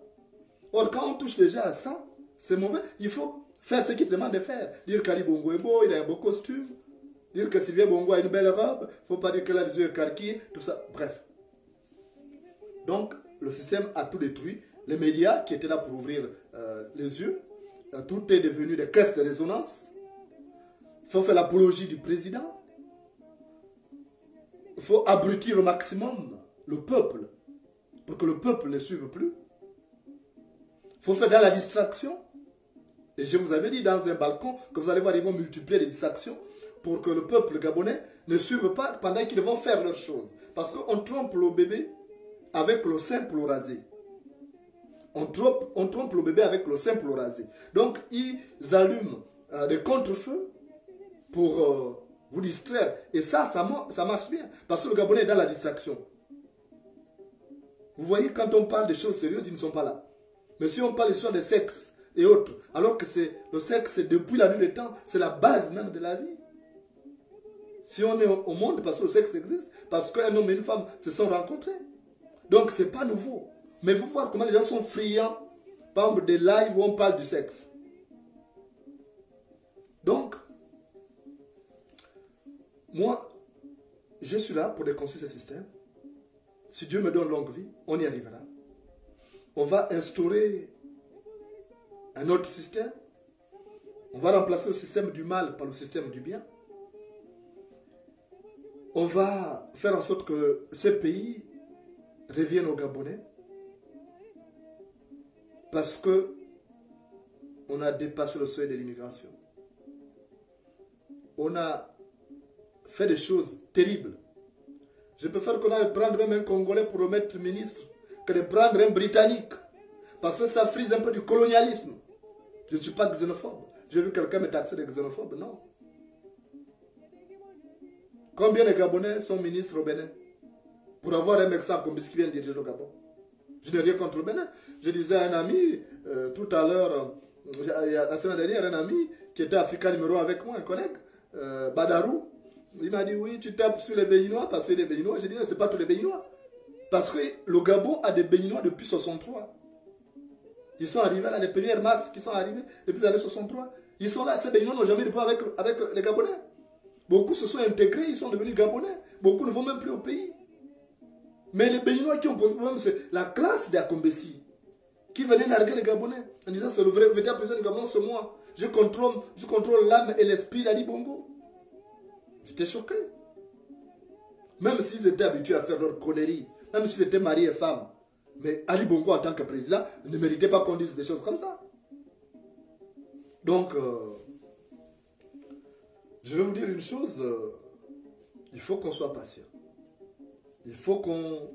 Or, quand on touche déjà à 100, c'est mauvais. Il faut faire ce qu'il te demande de faire. Dire qu'Ali Bongo est beau, il a un beau costume. Dire que Sylvia Bongo a une belle robe. Il ne faut pas dire qu'elle a les yeux écarquillés, tout ça. Bref. Donc, le système a tout détruit. Les médias qui étaient là pour ouvrir les yeux, tout est devenu des caisses de résonance. Il faut faire l'apologie du président. Il faut abrutir au maximum le peuple pour que le peuple ne suive plus. Il faut faire dans la distraction. Et je vous avais dit dans un balcon que vous allez voir, ils vont multiplier les distractions pour que le peuple gabonais ne suive pas pendant qu'ils vont faire leurs choses. Parce qu'on trompe le bébé avec le sein pour le raser. On trompe le bébé avec le sein pour le raser. Donc, ils allument des contre-feux pour vous distraire. Et ça marche bien. Parce que le Gabonais est dans la distraction. Vous voyez, quand on parle des choses sérieuses, ils ne sont pas là. Mais si on parle des choses de sexe et autres, alors que le sexe, c'est depuis la nuit des temps, c'est la base même de la vie. Si on est au monde, parce que le sexe existe, parce qu'un homme et une femme se sont rencontrés. Donc, ce n'est pas nouveau. Mais vous voyez comment les gens sont friands, par exemple, des lives où on parle du sexe. Donc, moi, je suis là pour déconstruire ce système. Si Dieu me donne longue vie, on y arrivera. On va instaurer un autre système. On va remplacer le système du mal par le système du bien. On va faire en sorte que ces pays reviennent aux Gabonais. Parce que on a dépassé le seuil de l'immigration. On a fait des choses terribles. Je préfère qu'on aille prendre même un Congolais pour le mettre ministre que de prendre un Britannique. Parce que ça frise un peu du colonialisme. Je ne suis pas xénophobe. J'ai vu quelqu'un me taxer de xénophobe. Non. Combien de Gabonais sont ministres au Bénin pour avoir un médecin comme ce qui vient de diriger le Gabon? Je n'ai rien contre le Bénin. Je disais à un ami, tout à l'heure, la semaine dernière, un ami qui était Africain numéro 1 avec moi, un collègue, Badarou, il m'a dit, oui, tu tapes sur les Béninois, parce que les Béninois, j'ai dit, ce n'est pas tous les Béninois. Parce que le Gabon a des Béninois depuis 63. Ils sont arrivés là, les premières masses qui sont arrivées depuis les années 63. Ils sont là, ces Béninois n'ont jamais de problème avec les Gabonais. Beaucoup se sont intégrés, ils sont devenus Gabonais. Beaucoup ne vont même plus au pays. Mais les Béninois qui ont posé problème, c'est la classe d'Akombesi qui venait narguer les Gabonais en disant c'est le vrai véritable président du Gabon, c'est moi. Je contrôle l'âme et l'esprit d'Ali Bongo. J'étais choqué. Même s'ils étaient habitués à faire leurs conneries, même s'ils étaient mariés et femmes. Mais Ali Bongo, en tant que président, ne méritait pas qu'on dise des choses comme ça. Donc, je vais vous dire une chose, il faut qu'on soit patient. Il faut qu'on...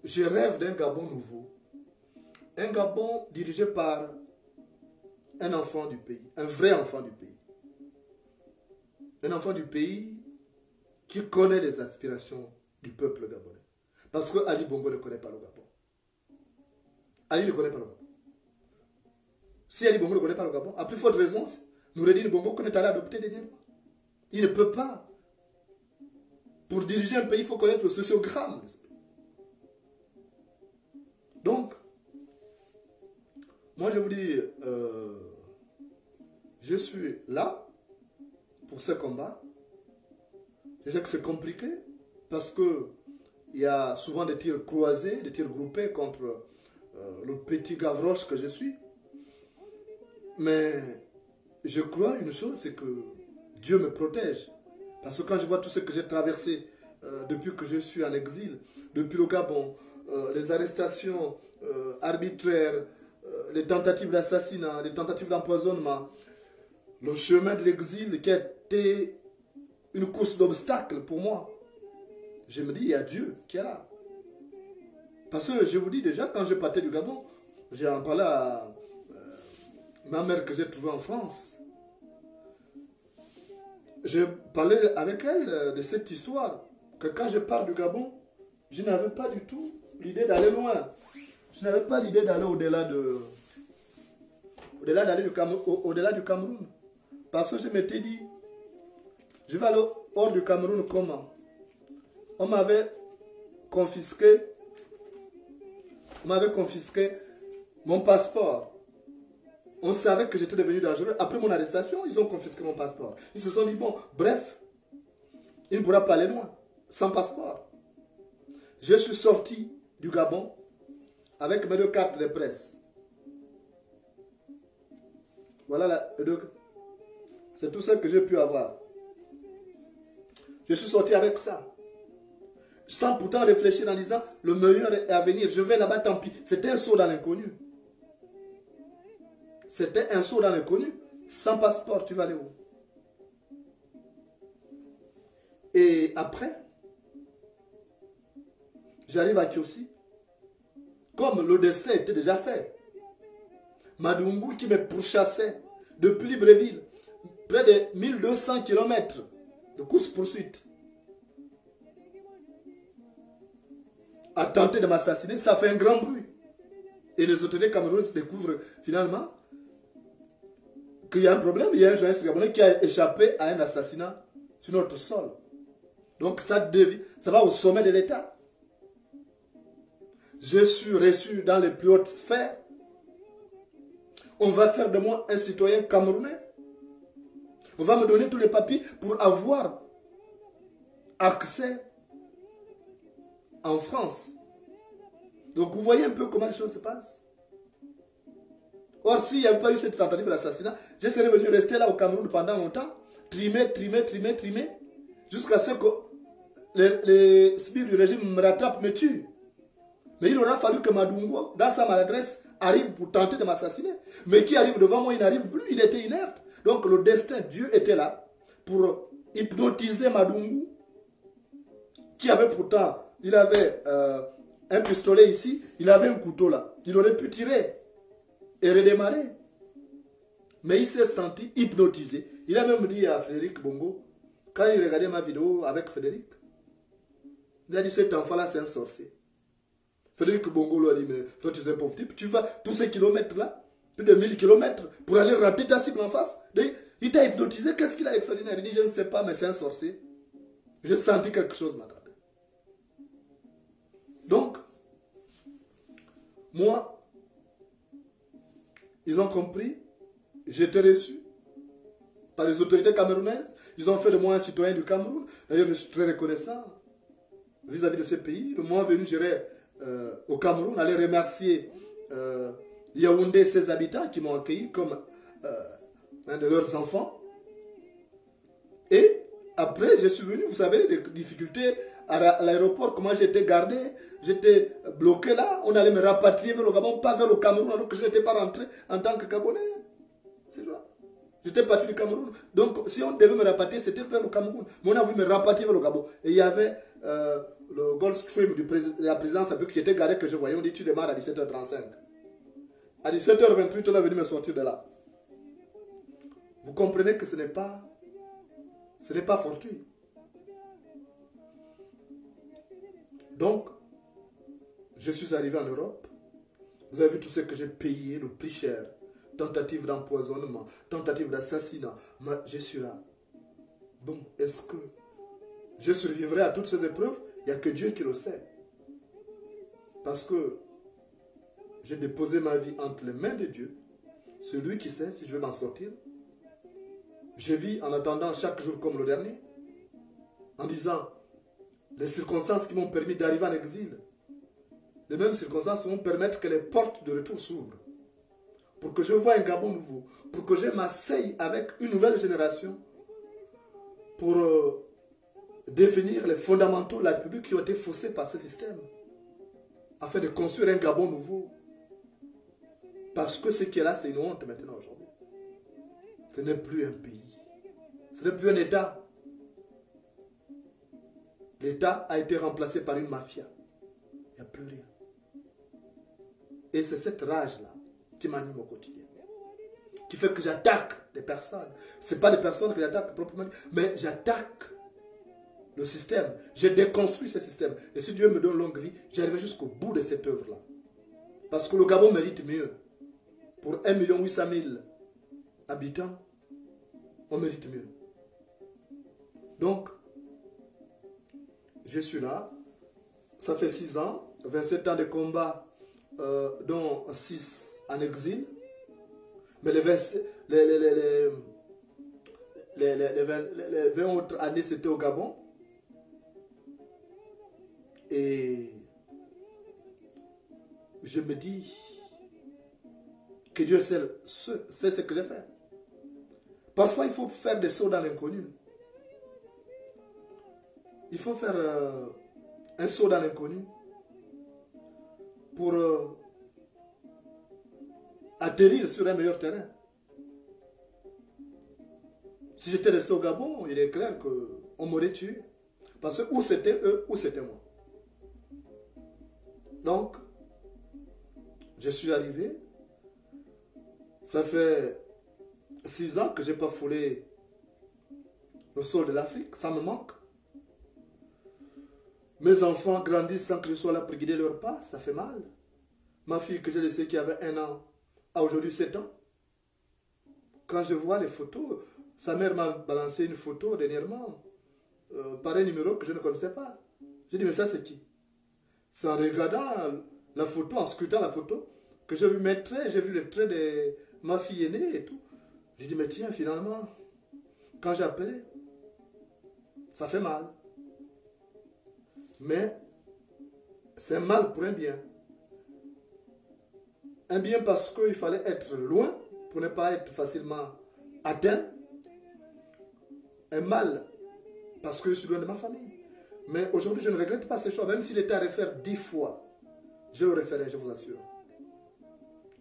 Je rêve d'un Gabon nouveau. Un Gabon dirigé par un enfant du pays, un vrai enfant du pays. Un enfant du pays qui connaît les aspirations du peuple gabonais. Parce que Ali Bongo ne connaît pas le Gabon. Ali ne connaît pas le Gabon. Si Ali Bongo ne connaît pas le Gabon, à plus forte raison, Noureddine Bongo qu'on est allé adopter dernièrement. Il ne peut pas. Pour diriger un pays, il faut connaître le sociogramme. Donc, moi je vous dis, je suis là pour ce combat. Je sais que c'est compliqué parce que il y a souvent des tirs croisés, des tirs groupés contre le petit gavroche que je suis. Mais je crois une chose, c'est que Dieu me protège. Parce que quand je vois tout ce que j'ai traversé depuis que je suis en exil, depuis le Gabon, les arrestations arbitraires, les tentatives d'assassinat, les tentatives d'empoisonnement, le chemin de l'exil qui a été une course d'obstacles pour moi. Je me dis, il y a Dieu qui est là. Parce que je vous dis déjà, quand je partais du Gabon, j'ai en parlé à ma mère que j'ai trouvée en France. Je parlais avec elle de cette histoire, que quand je pars du Gabon, je n'avais pas du tout l'idée d'aller loin. Je n'avais pas l'idée d'aller au-delà du Cameroun. Parce que je m'étais dit, je vais aller hors du Cameroun comment? On m'avait confisqué mon passeport. On savait que j'étais devenu dangereux. Après mon arrestation, ils ont confisqué mon passeport. Ils se sont dit, bon, bref, il ne pourra pas aller loin, sans passeport. Je suis sorti du Gabon avec mes 2 cartes de presse. Voilà, c'est tout ça que j'ai pu avoir. Je suis sorti avec ça. Sans pourtant réfléchir en disant, le meilleur est à venir, je vais là-bas, tant pis. C'était un saut dans l'inconnu. C'était un saut dans l'inconnu. Sans passeport, tu vas aller où? Et après, j'arrive à Kiossi. Comme le destin était déjà fait. Madungu qui me pourchassait depuis Libreville. Près de 1200 km de course-poursuite. A tenté de m'assassiner, ça fait un grand bruit. Et les autorités camerounaises découvrent finalement qu'il y a un problème. Il y a un journaliste gabonais qui a échappé à un assassinat sur notre sol. Donc ça va au sommet de l'État. Je suis reçu dans les plus hautes sphères. On va faire de moi un citoyen camerounais. On va me donner tous les papiers pour avoir accès en France. Donc vous voyez un peu comment les choses se passent. Or, s'il n'y avait pas eu cette tentative d'assassinat, je serais venu rester là au Cameroun pendant longtemps, trimer, jusqu'à ce que les sbires du régime me rattrapent, me tuent. Mais il aura fallu que Madungo, dans sa maladresse, arrive pour tenter de m'assassiner. Mais qui arrive devant moi, il n'arrive plus, il était inerte. Donc le destin, Dieu était là pour hypnotiser Madungo, qui avait pourtant, il avait un pistolet ici, il avait un couteau là. Il aurait pu tirer et redémarrer. Mais il s'est senti hypnotisé. Il a même dit à Frédéric Bongo, quand il regardait ma vidéo avec Frédéric, il a dit, cet enfant-là, c'est un sorcier. Frédéric Bongo lui a dit, mais toi, tu es un pauvre type, tu vas tous ces kilomètres-là, plus de 1000 kilomètres, pour aller rater ta cible en face. Il t'a hypnotisé, qu'est-ce qu'il a d'extraordinaire? Il dit, je ne sais pas, mais c'est un sorcier. J'ai senti quelque chose m'attraper. Donc, moi, ils ont compris, j'étais reçu par les autorités camerounaises, ils ont fait de moi un citoyen du Cameroun. D'ailleurs, je suis très reconnaissant vis-à-vis de ce pays. Le mois venu, j'irai au Cameroun, aller remercier Yaoundé et ses habitants qui m'ont accueilli comme un de leurs enfants. Et après, je suis venu, vous savez, les difficultés à l'aéroport, comment j'étais gardé, j'étais bloqué là, on allait me rapatrier vers le Gabon, pas vers le Cameroun, alors que je n'étais pas rentré en tant que Gabonais. C'est ça. J'étais parti du Cameroun. Donc, si on devait me rapatrier, c'était vers le Cameroun. Mais on a voulu me rapatrier vers le Gabon. Et il y avait le Gulfstream de la présidence qui était garé, que je voyais. On dit, tu démarres à 17h35. À 17h28, on est venu me sortir de là. Vous comprenez que ce n'est pas fortuit. Donc, je suis arrivé en Europe. Vous avez vu tout ce que j'ai payé, le prix cher. Tentative d'empoisonnement, tentative d'assassinat. Je suis là. Bon, est-ce que je survivrai à toutes ces épreuves? Il n'y a que Dieu qui le sait. Parce que j'ai déposé ma vie entre les mains de Dieu. C'est lui qui sait si je vais m'en sortir. Je vis en attendant chaque jour comme le dernier. En disant, les circonstances qui m'ont permis d'arriver en exil, les mêmes circonstances vont permettre que les portes de retour s'ouvrent. Pour que je voie un Gabon nouveau. Pour que je m'asseye avec une nouvelle génération. Pour définir les fondamentaux de la République qui ont été faussés par ce système. Afin de construire un Gabon nouveau. Parce que ce qui est là, c'est une honte maintenant aujourd'hui. Ce n'est plus un pays. Ce n'est plus un État. L'État a été remplacé par une mafia. Il n'y a plus rien. Et c'est cette rage-là qui m'anime au quotidien. Qui fait que j'attaque des personnes. Ce n'est pas des personnes que j'attaque proprement, mais j'attaque le système. J'ai déconstruit ce système. Et si Dieu me donne longue vie, j'arriverai jusqu'au bout de cette œuvre-là. Parce que le Gabon mérite mieux. Pour 1 800 000 habitants, on mérite mieux. Donc, je suis là. Ça fait 6 ans, 27 ans de combat, dont 6 en exil. Mais les 20 autres années, c'était au Gabon. Et je me dis que Dieu sait ce que j'ai fait. Parfois, il faut faire des sauts dans l'inconnu. Il faut faire un saut dans l'inconnu pour atterrir sur un meilleur terrain. Si j'étais resté au Gabon, il est clair qu'on m'aurait tué. Parce que ou c'était eux, ou c'était moi. Donc, je suis arrivé. Ça fait 6 ans que je n'ai pas foulé le sol de l'Afrique. Ça me manque. Mes enfants grandissent sans que je sois là pour guider leurs pas. Ça fait mal. Ma fille que j'ai laissée qui avait 1 an a aujourd'hui 7 ans. Quand je vois les photos, sa mère m'a balancé une photo dernièrement par un numéro que je ne connaissais pas. J'ai dit, mais ça c'est qui? C'est en regardant la photo, en scrutant la photo, que j'ai vu mes traits, j'ai vu les traits de ma fille aînée et tout. J'ai dit, mais tiens, finalement, quand j'ai appelé, ça fait mal. Mais c'est mal pour un bien. Un bien parce qu'il fallait être loin pour ne pas être facilement atteint. Un mal parce que je suis loin de ma famille. Mais aujourd'hui, je ne regrette pas ces choix. Même s'il était à refaire 10 fois, je le referai, je vous assure.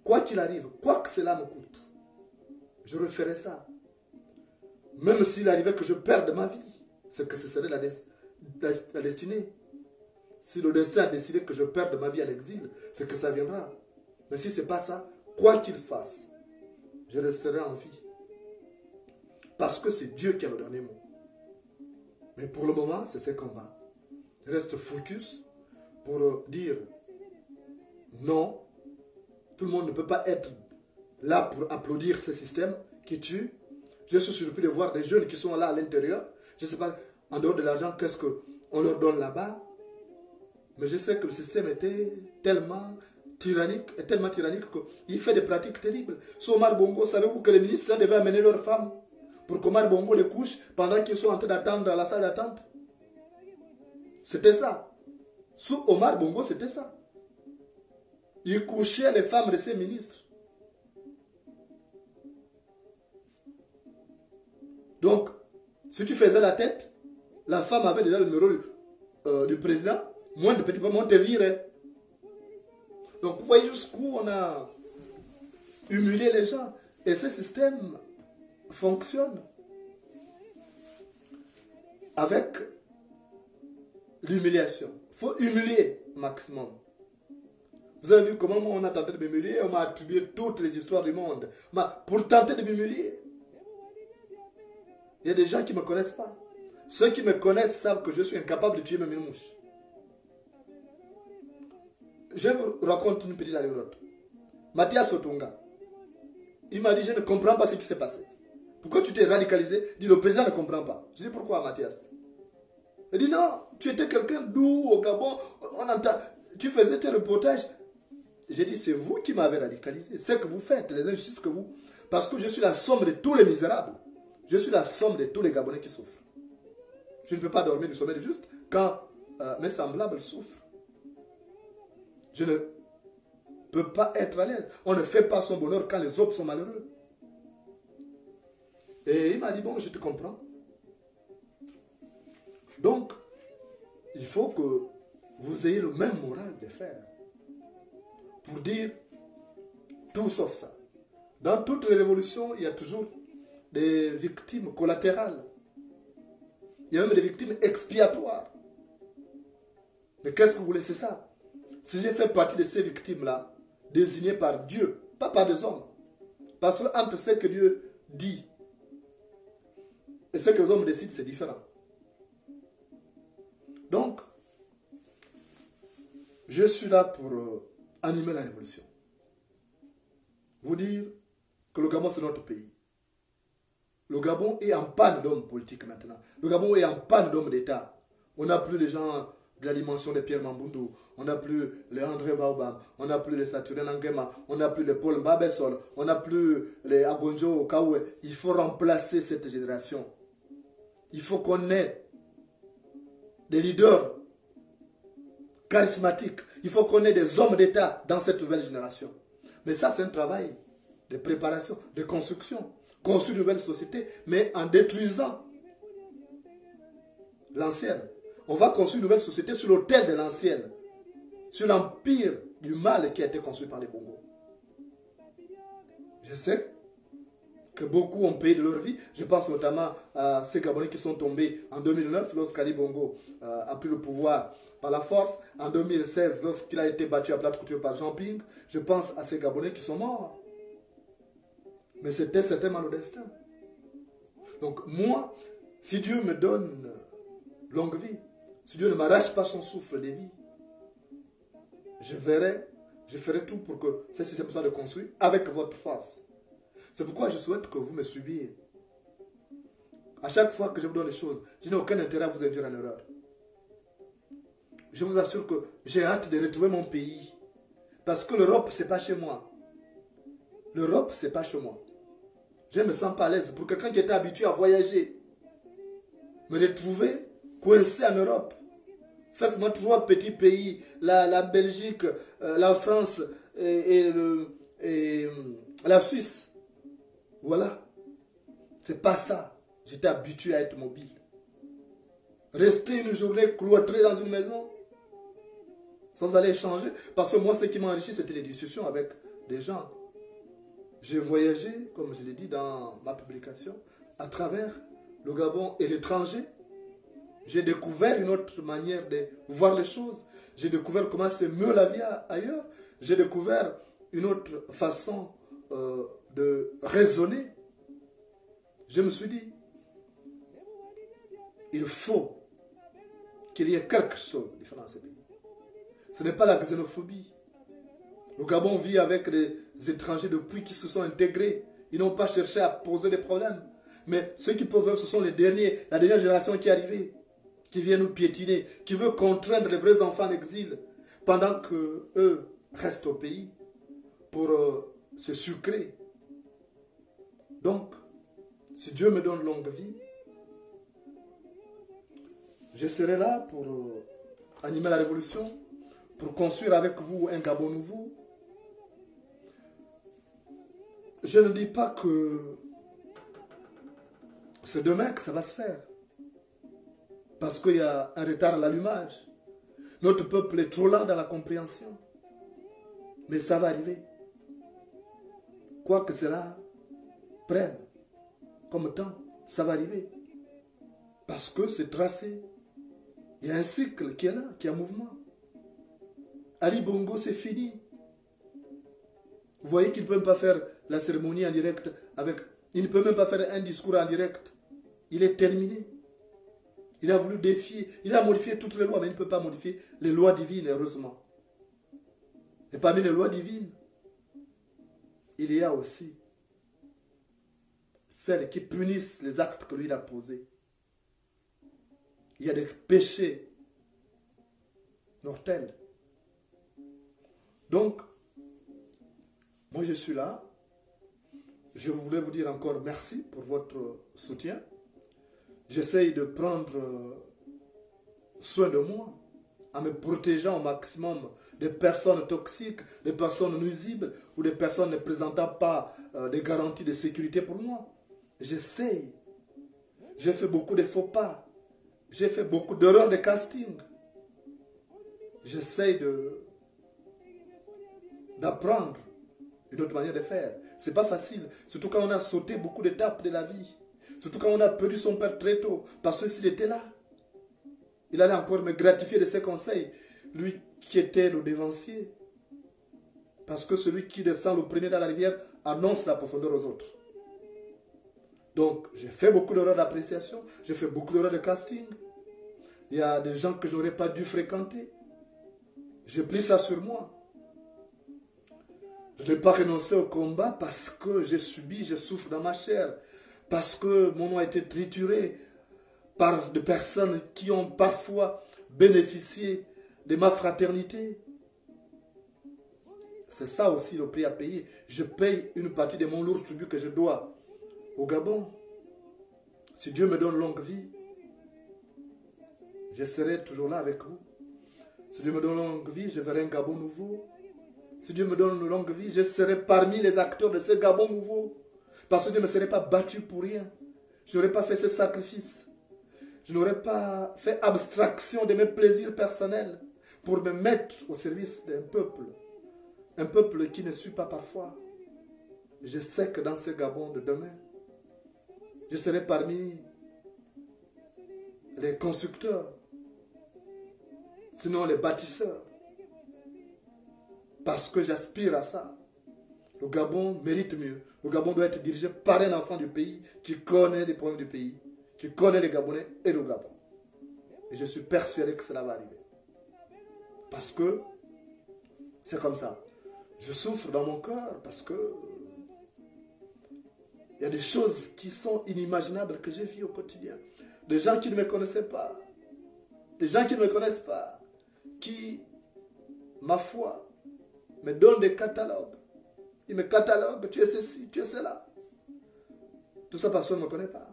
Quoi qu'il arrive, quoi que cela me coûte, je referai ça. Même s'il arrivait que je perde ma vie, c'est que ce serait la destinée. Si le destin a décidé que je perde ma vie en exil, c'est que ça viendra. Mais si ce n'est pas ça, quoi qu'il fasse, je resterai en vie. Parce que c'est Dieu qui a le dernier mot. Mais pour le moment, c'est ce combat. Je reste focus pour dire non. Tout le monde ne peut pas être là pour applaudir ce système qui tue. Je suis surpris de voir des jeunes qui sont là à l'intérieur. Je ne sais pas, en dehors de l'argent, qu'est-ce qu'on leur donne là-bas. Mais je sais que le système était tellement tyrannique qu'il fait des pratiques terribles. Sur Omar Bongo, savez-vous que les ministres là devaient amener leurs femmes pour qu'Omar Bongo les couche pendant qu'ils sont en train d'attendre dans la salle d'attente? C'était ça. Sous Omar Bongo, c'était ça. Il couchait les femmes de ses ministres. Donc, si tu faisais la tête, la femme avait déjà le numéro du président, moins de petits moments, on te virait. Donc, vous voyez jusqu'où on a humilié les gens. Et ce système fonctionne avec l'humiliation. Il faut humilier au maximum. Vous avez vu comment on a tenté de m'humilier, on m'a attribué toutes les histoires du monde. Mais pour tenter de m'humilier, il y a des gens qui ne me connaissent pas. Ceux qui me connaissent savent que je suis incapable de tuer même une mouche. Je vous raconte une petite anecdote. Mathias Otunga, il m'a dit, je ne comprends pas ce qui s'est passé. Pourquoi tu t'es radicalisé? Il dit, le président ne comprend pas. Je dis, pourquoi Mathias? Il dit, non, tu étais quelqu'un doux au Gabon, on entend, tu faisais tes reportages. J'ai dit, c'est vous qui m'avez radicalisé. C'est que vous faites, les injustices que vous... Parce que je suis la somme de tous les misérables. Je suis la somme de tous les Gabonais qui souffrent. Je ne peux pas dormir du sommeil de juste quand mes semblables souffrent. Je ne peux pas être à l'aise. On ne fait pas son bonheur quand les autres sont malheureux. Et il m'a dit, bon, je te comprends. Donc, il faut que vous ayez le même moral de faire. Pour dire tout sauf ça. Dans toutes les révolutions, il y a toujours des victimes collatérales. Il y a même des victimes expiatoires. Mais qu'est-ce que vous voulez, c'est ça? Si j'ai fait partie de ces victimes-là, désignées par Dieu, pas par des hommes. Parce que entre ce que Dieu dit et ce que les hommes décident, c'est différent. Donc, je suis là pour animer la révolution. Vous dire que le Gabon, c'est notre pays. Le Gabon est en panne d'hommes politiques maintenant. Le Gabon est en panne d'hommes d'État. On n'a plus les gens de la dimension de Pierre Mamboundou. On n'a plus les André Baobam. On n'a plus les Saturnin Nguema. On n'a plus les Paul Mbabesol. On n'a plus les Agonjo Kawe. Il faut remplacer cette génération. Il faut qu'on ait des leaders charismatiques. Il faut qu'on ait des hommes d'État dans cette nouvelle génération. Mais ça, c'est un travail de préparation, de construction. Construire une nouvelle société, mais en détruisant l'ancienne. On va construire une nouvelle société sur l'autel de l'ancienne. Sur l'empire du mal qui a été construit par les Bongos. Je sais que beaucoup ont payé de leur vie. Je pense notamment à ces Gabonais qui sont tombés en 2009 lorsqu'Ali Bongo a pris le pouvoir par la force. En 2016, lorsqu'il a été battu à plate couture par Jean Ping. Je pense à ces Gabonais qui sont morts. Mais c'était certainement le destin. Donc moi, si Dieu me donne longue vie, si Dieu ne m'arrache pas son souffle de vie, je ferai tout pour que ce système soit construit avec votre force. C'est pourquoi je souhaite que vous me suiviez. À chaque fois que je vous donne des choses, je n'ai aucun intérêt à vous induire en erreur. Je vous assure que j'ai hâte de retrouver mon pays. Parce que l'Europe, ce n'est pas chez moi. L'Europe, ce n'est pas chez moi. Je ne me sens pas à l'aise. Pour quelqu'un qui était habitué à voyager, me retrouver coincé en Europe. Faites-moi 3 petits pays, la Belgique, la France et la Suisse. Voilà. C'est pas ça. J'étais habitué à être mobile. Rester une journée cloîtré dans une maison, sans aller échanger. Parce que moi, ce qui m'a enrichi, c'était les discussions avec des gens. J'ai voyagé, comme je l'ai dit dans ma publication, à travers le Gabon et l'étranger. J'ai découvert une autre manière de voir les choses. J'ai découvert comment c'est mieux la vie ailleurs. J'ai découvert une autre façon de raisonner. Je me suis dit, il faut qu'il y ait quelque chose de différent dans ce pays. Ce n'est pas la xénophobie. Le Gabon vit avec des étrangers depuis qu'ils se sont intégrés. Ils n'ont pas cherché à poser des problèmes. Mais ceux qui peuvent, ce sont les derniers, la dernière génération qui est arrivée, qui vient nous piétiner, qui veut contraindre les vrais enfants en exil, pendant qu'eux restent au pays pour se sucrer. Donc, si Dieu me donne longue vie, je serai là pour animer la révolution, pour construire avec vous un Gabon nouveau. Je ne dis pas que c'est demain que ça va se faire. Parce qu'il y a un retard à l'allumage. Notre peuple est trop lent dans la compréhension. Mais ça va arriver. Quoi que cela prenne comme temps, ça va arriver. Parce que c'est tracé. Il y a un cycle qui est là, qui est en mouvement. Ali Bongo, c'est fini. Vous voyez qu'il ne peut même pas faire la cérémonie en direct avec... Il ne peut même pas faire un discours en direct. Il est terminé. Il a voulu défier, il a modifié toutes les lois, mais il ne peut pas modifier les lois divines, heureusement. Et parmi les lois divines, il y a aussi celles qui punissent les actes que lui a posés. Il y a des péchés mortels. Donc, moi je suis là. Je voulais vous dire encore merci pour votre soutien. J'essaye de prendre soin de moi en me protégeant au maximum des personnes toxiques, des personnes nuisibles ou des personnes ne présentant pas des garanties de sécurité pour moi. J'essaye. J'ai fait beaucoup de faux pas. J'ai fait beaucoup d'erreurs de casting. J'essaye d'apprendre une autre manière de faire. C'est pas facile. Surtout quand on a sauté beaucoup d'étapes de la vie. Surtout quand on a perdu son père très tôt. Parce que s'il était là, il allait encore me gratifier de ses conseils. Lui qui était le dévancier. Parce que celui qui descend le premier dans la rivière annonce la profondeur aux autres. Donc, j'ai fait beaucoup d'erreurs d'appréciation. J'ai fait beaucoup d'erreurs de casting. Il y a des gens que je n'aurais pas dû fréquenter. J'ai pris ça sur moi. Je n'ai pas renoncé au combat parce que j'ai subi, je souffre dans ma chair. Parce que mon nom a été trituré par des personnes qui ont parfois bénéficié de ma fraternité. C'est ça aussi le prix à payer. Je paye une partie de mon lourd tribut que je dois au Gabon. Si Dieu me donne longue vie, je serai toujours là avec vous. Si Dieu me donne longue vie, je verrai un Gabon nouveau. Si Dieu me donne une longue vie, je serai parmi les acteurs de ce Gabon nouveau. Parce que Dieu ne me serait pas battu pour rien. Je n'aurais pas fait ce sacrifice. Je n'aurais pas fait abstraction de mes plaisirs personnels pour me mettre au service d'un peuple. Un peuple qui ne suit pas parfois. Je sais que dans ce Gabon de demain, je serai parmi les constructeurs, sinon les bâtisseurs. Parce que j'aspire à ça. Le Gabon mérite mieux. Le Gabon doit être dirigé par un enfant du pays qui connaît les problèmes du pays, qui connaît les Gabonais et le Gabon. Et je suis persuadé que cela va arriver. Parce que c'est comme ça. Je souffre dans mon cœur parce que il y a des choses qui sont inimaginables que j'ai vues au quotidien. Des gens qui ne me connaissaient pas. Des gens qui ne me connaissent pas. Qui, ma foi, me donnent des catalogues. Ils me cataloguent, tu es ceci, tu es cela. Tout ça, personne ne me connaît pas.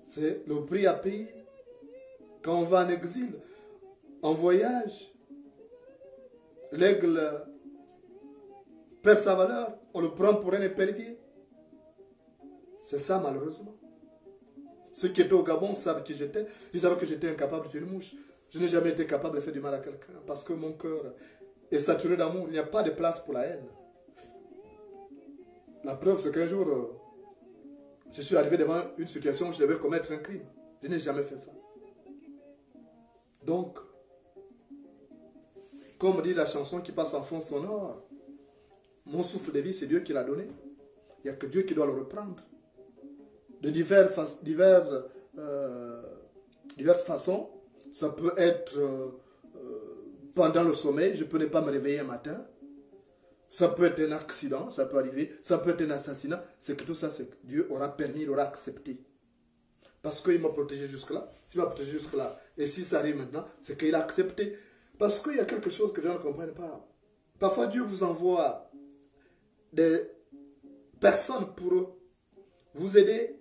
C'est le prix à payer. Quand on va en exil, en voyage, l'aigle perd sa valeur, on le prend pour un épervier. C'est ça, malheureusement. Ceux qui étaient au Gabon savent qui j'étais. Ils savaient que j'étais incapable de faire une mouche. Je n'ai jamais été capable de faire du mal à quelqu'un parce que mon cœur est saturé d'amour. Il n'y a pas de place pour la haine. La preuve, c'est qu'un jour, je suis arrivé devant une situation où je devais commettre un crime. Je n'ai jamais fait ça. Donc, comme dit la chanson qui passe en fond sonore, mon souffle de vie, c'est Dieu qui l'a donné. Il n'y a que Dieu qui doit le reprendre. De diverses façons. Ça peut être pendant le sommeil, je peux ne pas me réveiller un matin. Ça peut être un accident, ça peut arriver. Ça peut être un assassinat. C'est que tout ça, c'est que Dieu aura permis, il aura accepté. Parce qu'il m'a protégé jusque-là. Il m'a protégé jusque-là. Et si ça arrive maintenant, c'est qu'il a accepté. Parce qu'il y a quelque chose que les gens ne comprennent pas. Parfois, Dieu vous envoie des personnes pour vous aider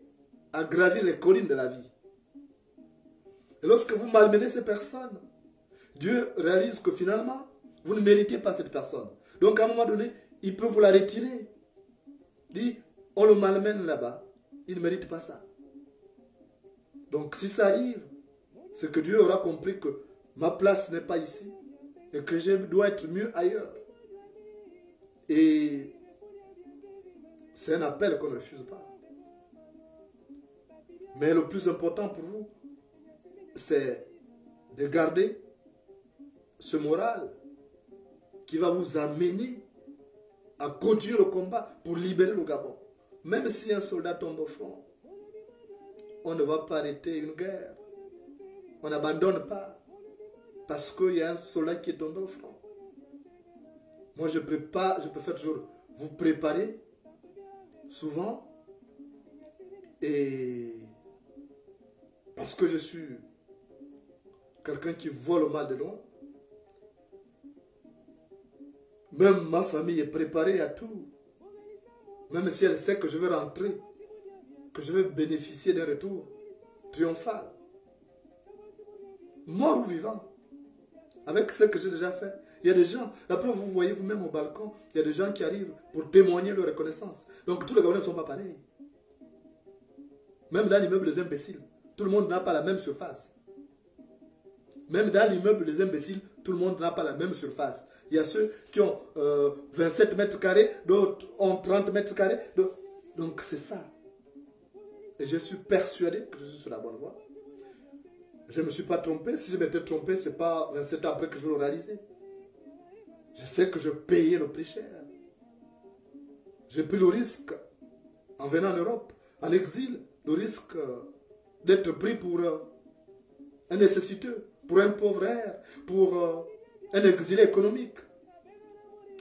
à gravir les collines de la vie. Et lorsque vous malmenez ces personnes, Dieu réalise que finalement, vous ne méritez pas cette personne. Donc à un moment donné, il peut vous la retirer. Il dit, on le malmène là-bas. Il ne mérite pas ça. Donc si ça arrive, c'est que Dieu aura compris que ma place n'est pas ici et que je dois être mieux ailleurs. Et c'est un appel qu'on ne refuse pas. Mais le plus important pour vous, c'est de garder ce moral qui va vous amener à continuer le combat pour libérer le Gabon. Même si un soldat tombe au front, on ne va pas arrêter une guerre. On n'abandonne pas parce qu'il y a un soldat qui est tombé au front. Moi, je préfère toujours vous préparer souvent, et parce que je suis quelqu'un qui voit le mal de loin. Même ma famille est préparée à tout. Même si elle sait que je vais rentrer, que je vais bénéficier d'un retour triomphal. Mort ou vivant. Avec ce que j'ai déjà fait. Il y a des gens, la preuve, vous voyez vous-même au balcon, il y a des gens qui arrivent pour témoigner leur reconnaissance. Donc tous les Gabonais ne sont pas pareils. Même dans l'immeuble des imbéciles, tout le monde n'a pas la même surface. Même dans l'immeuble des imbéciles, tout le monde n'a pas la même surface. Il y a ceux qui ont 27 mètres carrés, d'autres ont 30 mètres carrés. Donc c'est ça. Et je suis persuadé que je suis sur la bonne voie. Je ne me suis pas trompé. Si je m'étais trompé, ce n'est pas 27 ans après que je vais le réaliser. Je sais que je payais le prix cher. J'ai pris le risque, en venant en Europe, en exil, le risque d'être pris pour un nécessiteux, pour un pauvre air, pour un exilé économique.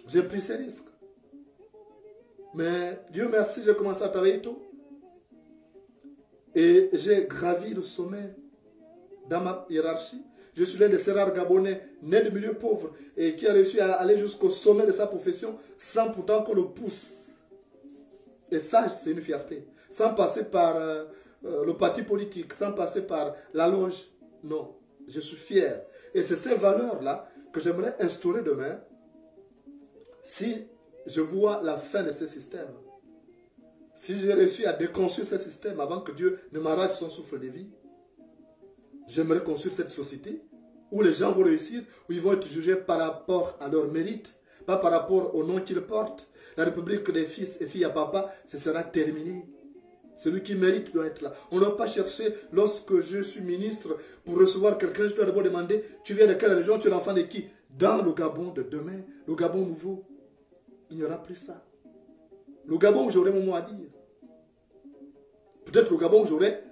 J'ai pris ces risques. Mais Dieu merci, j'ai commencé à travailler tôt. Et j'ai gravi le sommet dans ma hiérarchie. Je suis l'un des ces rares Gabonais nés de milieu pauvre et qui a réussi à aller jusqu'au sommet de sa profession sans pourtant qu'on le pousse. Et ça, c'est une fierté. Sans passer par le parti politique, sans passer par la loge. Non, je suis fier. Et c'est ces valeurs-là que j'aimerais instaurer demain si je vois la fin de ce système. Si j'ai réussi à déconstruire ce système avant que Dieu ne m'arrache son souffle de vie, j'aimerais construire cette société où les gens vont réussir, où ils vont être jugés par rapport à leur mérite, pas par rapport au nom qu'ils portent. La République des fils et filles à papa, ce sera terminé. Celui qui mérite doit être là. On ne doit pas chercher, lorsque je suis ministre, pour recevoir quelqu'un, je dois d'abord demander, tu viens de quelle région, tu es l'enfant de qui? Dans le Gabon de demain, le Gabon nouveau, il n'y aura plus ça. Le Gabon où j'aurai mon mot à dire. Peut-être le Gabon où j'aurai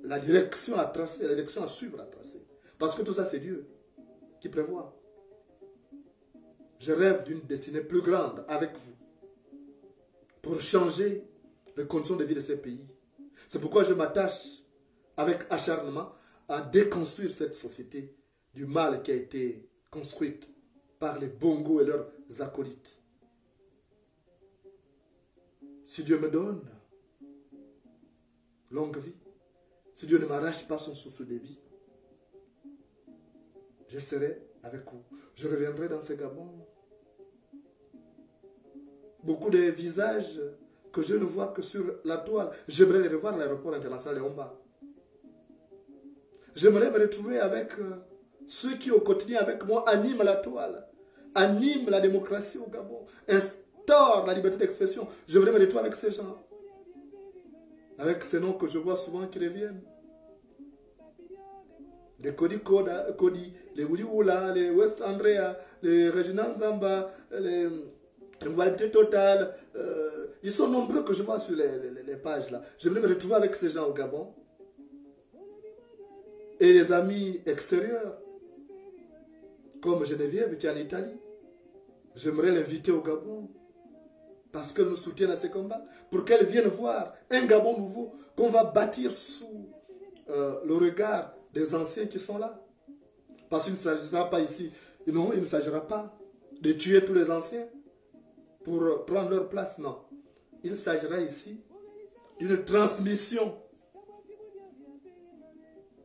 la direction à tracer, la direction à suivre à tracer. Parce que tout ça, c'est Dieu qui prévoit. Je rêve d'une destinée plus grande avec vous pour changer les conditions de vie de ces pays. C'est pourquoi je m'attache avec acharnement à déconstruire cette société du mal qui a été construite par les bongos et leurs acolytes. Si Dieu me donne longue vie, si Dieu ne m'arrache pas son souffle de vie, je serai avec vous. Je reviendrai dans ces Gabons. Beaucoup de visages que je ne vois que sur la toile, j'aimerais les revoir à l'aéroport international de Homba. J'aimerais me retrouver avec ceux qui au quotidien avec moi animent la toile, animent la démocratie au Gabon, instaurent la liberté d'expression. J'aimerais me retrouver avec ces gens. Avec ces noms que je vois souvent qui reviennent. Les Kodi, les Wuliwula, les West Andrea, les Reginald Zamba, les Validité Total. Ils sont nombreux que je vois sur les pages là. J'aimerais me retrouver avec ces gens au Gabon. Et les amis extérieurs, comme Geneviève qui est en Italie. J'aimerais l'inviter au Gabon. Parce qu'elle nous soutient à ces combats. Pour qu'elle vienne voir un Gabon nouveau qu'on va bâtir sous le regard des anciens qui sont là. Parce qu'il ne s'agira pas ici, non, il ne s'agira pas de tuer tous les anciens pour prendre leur place, non. Il s'agira ici d'une transmission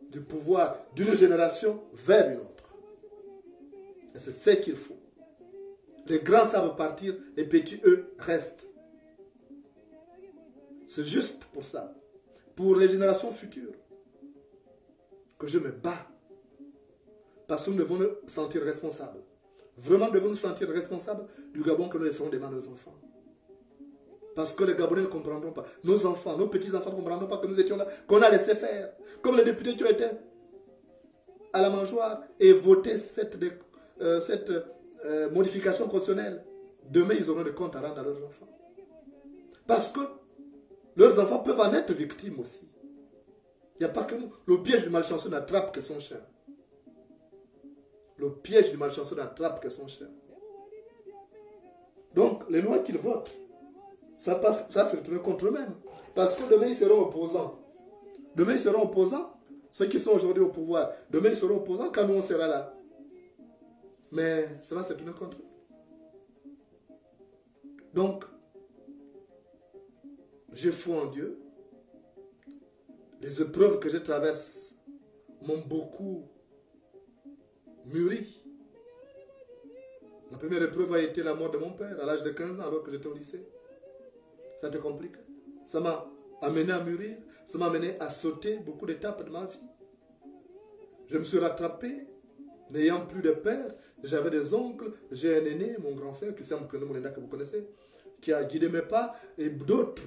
du pouvoir d'une génération vers une autre. Et c'est ce qu'il faut. Les grands savent partir, les petits, eux, restent. C'est juste pour ça. Pour les générations futures. Que je me bats. Parce que nous devons nous sentir responsables. Vraiment, nous devons nous sentir responsables du Gabon que nous laisserons demain à nos enfants. Parce que les Gabonais ne comprendront pas. Nos enfants, nos petits-enfants ne comprendront pas que nous étions là, qu'on a laissé faire. Comme les députés qui ont été à la mangeoire et voté cette modification constitutionnelle. Demain, ils auront des comptes à rendre à leurs enfants. Parce que leurs enfants peuvent en être victimes aussi. Il n'y a pas que nous. Le piège du malchanceux n'attrape que son chien. Le piège du malchanceux n'attrape que son chien. Donc, les lois qu'ils votent, ça se retourne contre eux-mêmes. Parce que demain, ils seront opposants. Demain, ils seront opposants. Ceux qui sont aujourd'hui au pouvoir, demain, ils seront opposants quand nous, on sera là. Mais ça va se tourner contre eux. Donc, je foi en Dieu. Les épreuves que je traverse m'ont beaucoup mûri. La première épreuve a été la mort de mon père à l'âge de 15 ans alors que j'étais au lycée. Ça a été compliqué. Ça m'a amené à mûrir. Ça m'a amené à sauter beaucoup d'étapes de ma vie. Je me suis rattrapé, n'ayant plus de père. J'avais des oncles, j'ai un aîné, mon grand frère, Christian Moulenda, que vous connaissez, qui a guidé mes pas, et d'autres.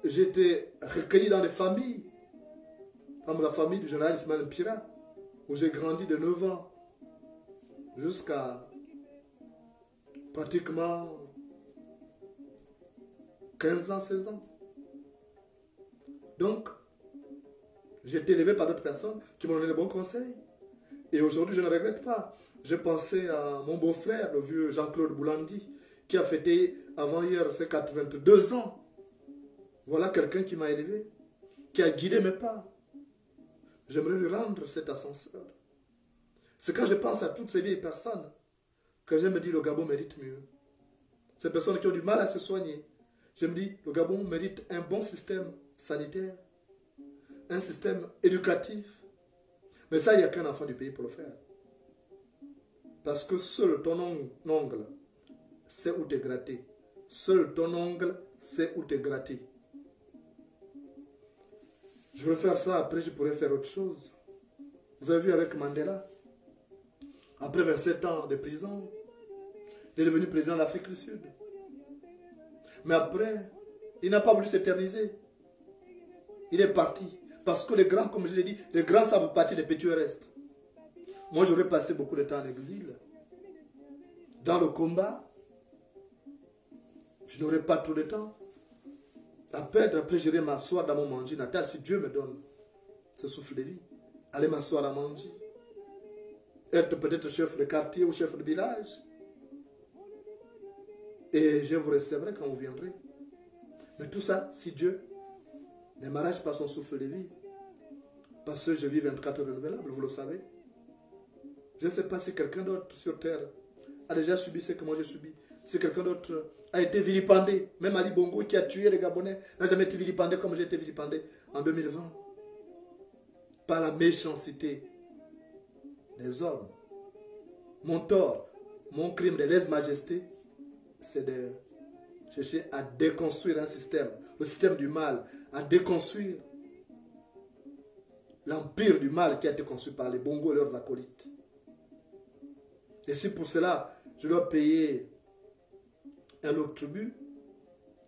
J'étais recueilli dans des familles, comme la famille du général Ismaël Mpira, où j'ai grandi de 9 ans jusqu'à pratiquement 15 ans, 16 ans. Donc, j'ai été élevé par d'autres personnes qui m'ont donné de bons conseils. Et aujourd'hui, je ne regrette pas. J'ai pensé à mon beau-frère, le vieux Jean-Claude Boulandi, qui a fêté avant-hier ses 82 ans. Voilà quelqu'un qui m'a élevé, qui a guidé mes pas. J'aimerais lui rendre cet ascenseur. C'est quand je pense à toutes ces vieilles personnes que je me dis le Gabon mérite mieux. Ces personnes qui ont du mal à se soigner. Je me dis le Gabon mérite un bon système sanitaire, un système éducatif. Mais ça, il n'y a qu'un enfant du pays pour le faire. Parce que seul ton ongle sait où t'es gratté. Seul ton ongle sait où t'es gratté. Je veux faire ça, après je pourrais faire autre chose. Vous avez vu avec Mandela, après 27 ans de prison, il est devenu président de l'Afrique du Sud. Mais après, il n'a pas voulu s'éterniser. Il est parti. Parce que les grands, comme je l'ai dit, les grands savent partir, les petits restent. Moi, j'aurais passé beaucoup de temps en exil. Dans le combat, je n'aurais pas tout le temps. Après, j'irai m'asseoir dans mon manger natal si Dieu me donne ce souffle de vie. Aller m'asseoir à manger. Être peut-être chef de quartier ou chef de village. Et je vous recevrai quand vous viendrez. Mais tout ça, si Dieu ne m'arrache pas son souffle de vie. Parce que je vis 24 heures renouvelables, vous le savez. Je ne sais pas si quelqu'un d'autre sur terre a déjà subi ce que moi j'ai subi. Si quelqu'un d'autre a été vilipendé, même Ali Bongo qui a tué les Gabonais, n'a jamais été vilipendé comme j'ai été vilipendé en 2020. Par la méchanceté des hommes. Mon tort, mon crime de lèse-majesté, c'est de chercher à déconstruire un système, le système du mal, à déconstruire l'empire du mal qui a été construit par les Bongo et leurs acolytes. Et si pour cela, je dois payer un autre tribut,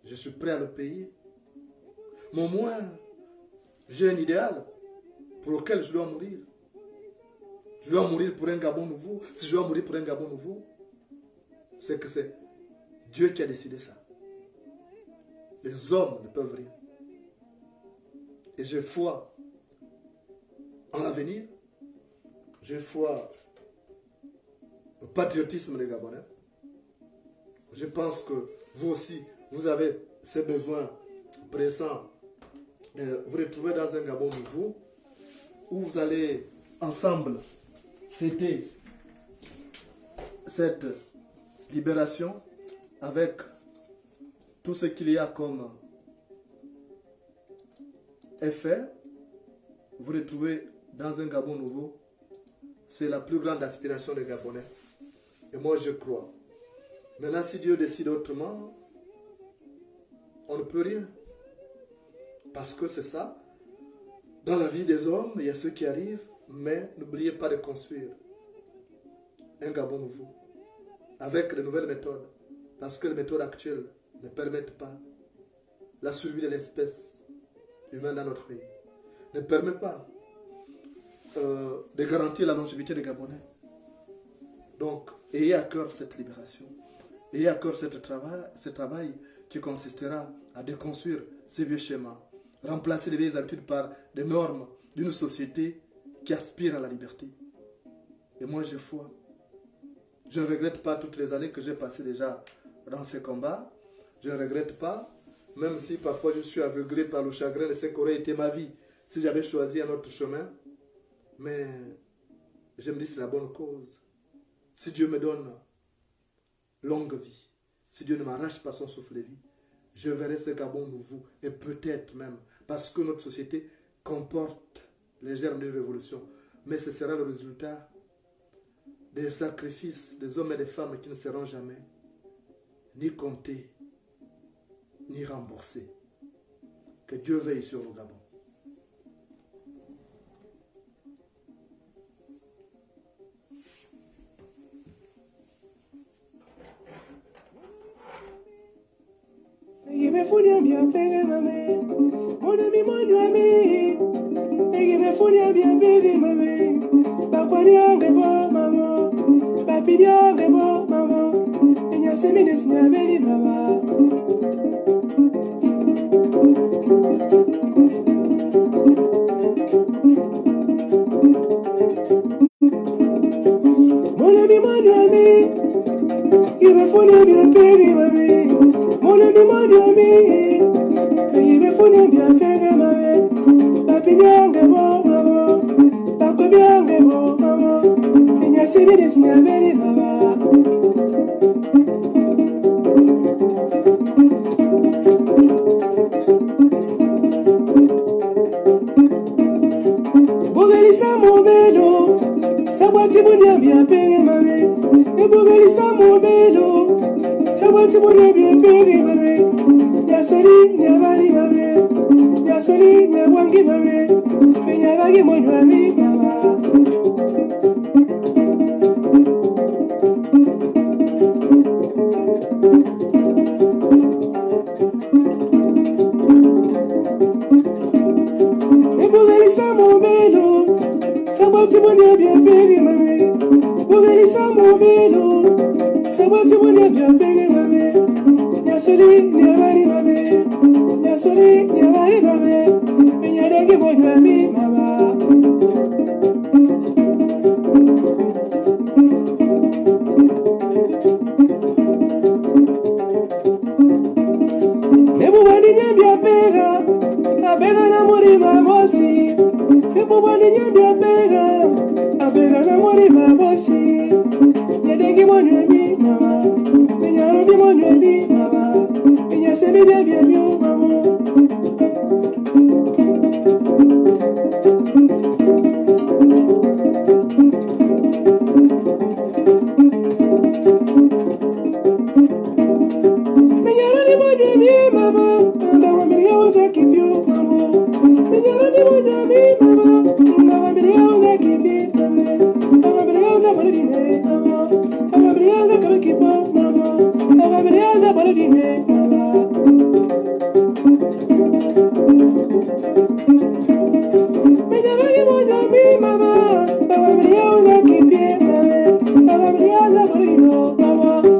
je suis prêt à le payer. Mais au moins, j'ai un idéal pour lequel je dois mourir. Je dois mourir pour un Gabon nouveau. Si je dois mourir pour un Gabon nouveau, c'est que c'est Dieu qui a décidé ça. Les hommes ne peuvent rien. Et j'ai foi en l'avenir. J'ai foi au patriotisme des Gabonais. Je pense que vous aussi, vous avez ces besoins pressants de vous retrouver dans un Gabon nouveau où vous allez ensemble fêter cette libération avec tout ce qu'il y a comme effet. Vous retrouvez dans un Gabon nouveau. C'est la plus grande aspiration des Gabonais. Et moi, je crois. Maintenant, si Dieu décide autrement, on ne peut rien. Parce que c'est ça. Dans la vie des hommes, il y a ceux qui arrivent, mais n'oubliez pas de construire un Gabon nouveau. Avec de nouvelles méthodes. Parce que les méthodes actuelles ne permettent pas la survie de l'espèce humaine dans notre pays. Ne permettent pas de garantir la longévité des Gabonais. Donc, ayez à cœur cette libération. Ayez à cœur ce travail qui consistera à déconstruire ces vieux schémas. Remplacer les vieilles habitudes par des normes d'une société qui aspire à la liberté. Et moi, j'ai foi. Je ne regrette pas toutes les années que j'ai passées déjà dans ces combats. Je ne regrette pas, même si parfois je suis aveuglé par le chagrin de ce qu'aurait été ma vie si j'avais choisi un autre chemin. Mais je me dis c'est la bonne cause. Si Dieu me donne longue vie, si Dieu ne m'arrache pas son souffle de vie, je verrai ce Gabon nouveau. Et peut-être même, parce que notre société comporte les germes d'une révolution. Mais ce sera le résultat des sacrifices des hommes et des femmes qui ne seront jamais ni comptés, ni remboursés. Que Dieu veille sur le Gabon. Mama,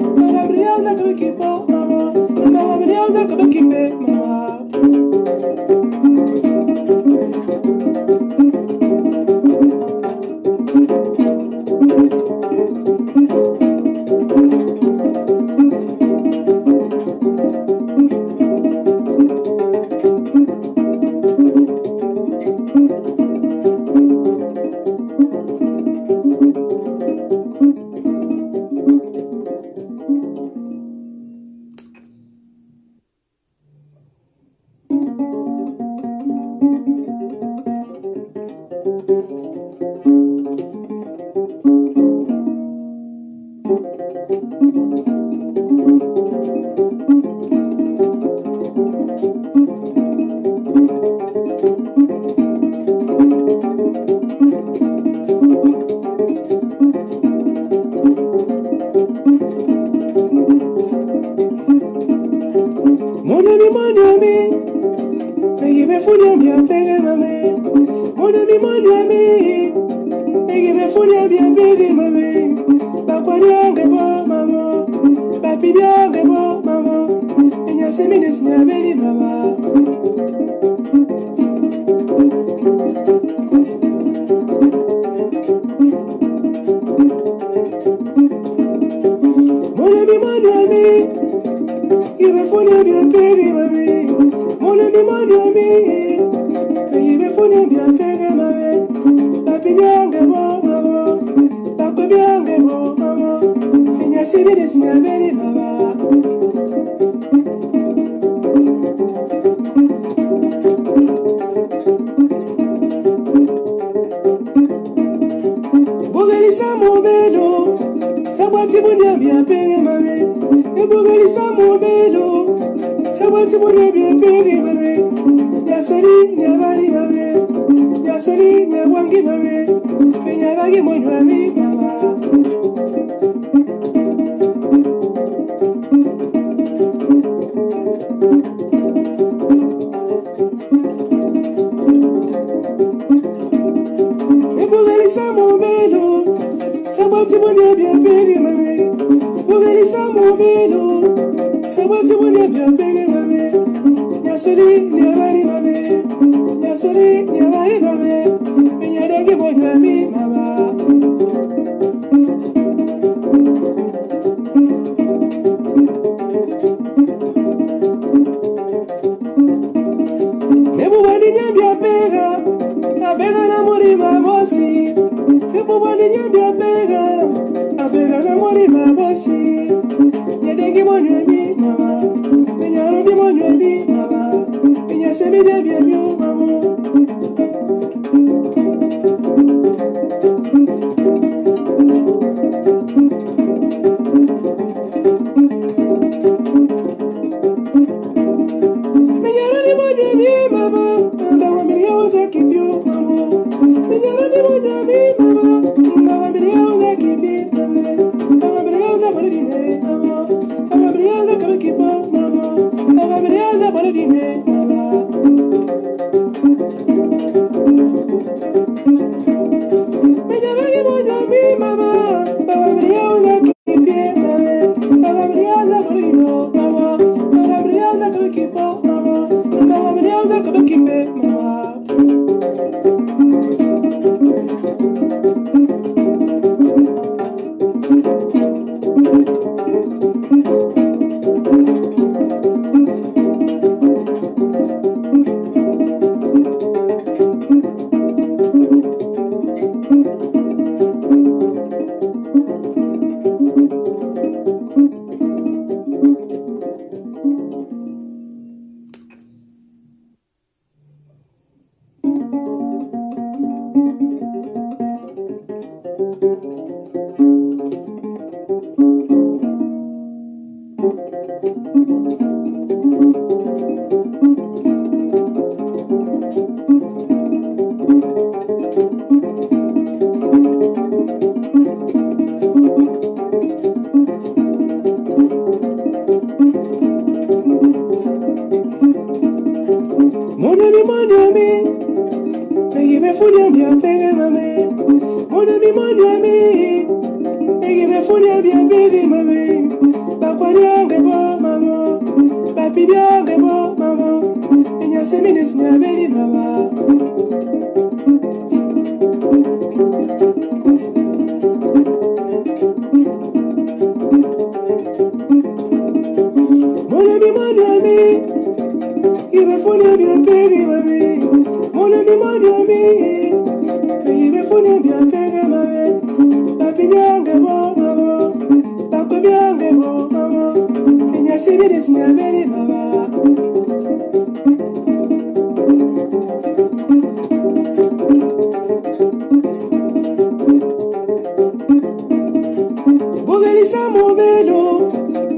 Ebubelisa mobelo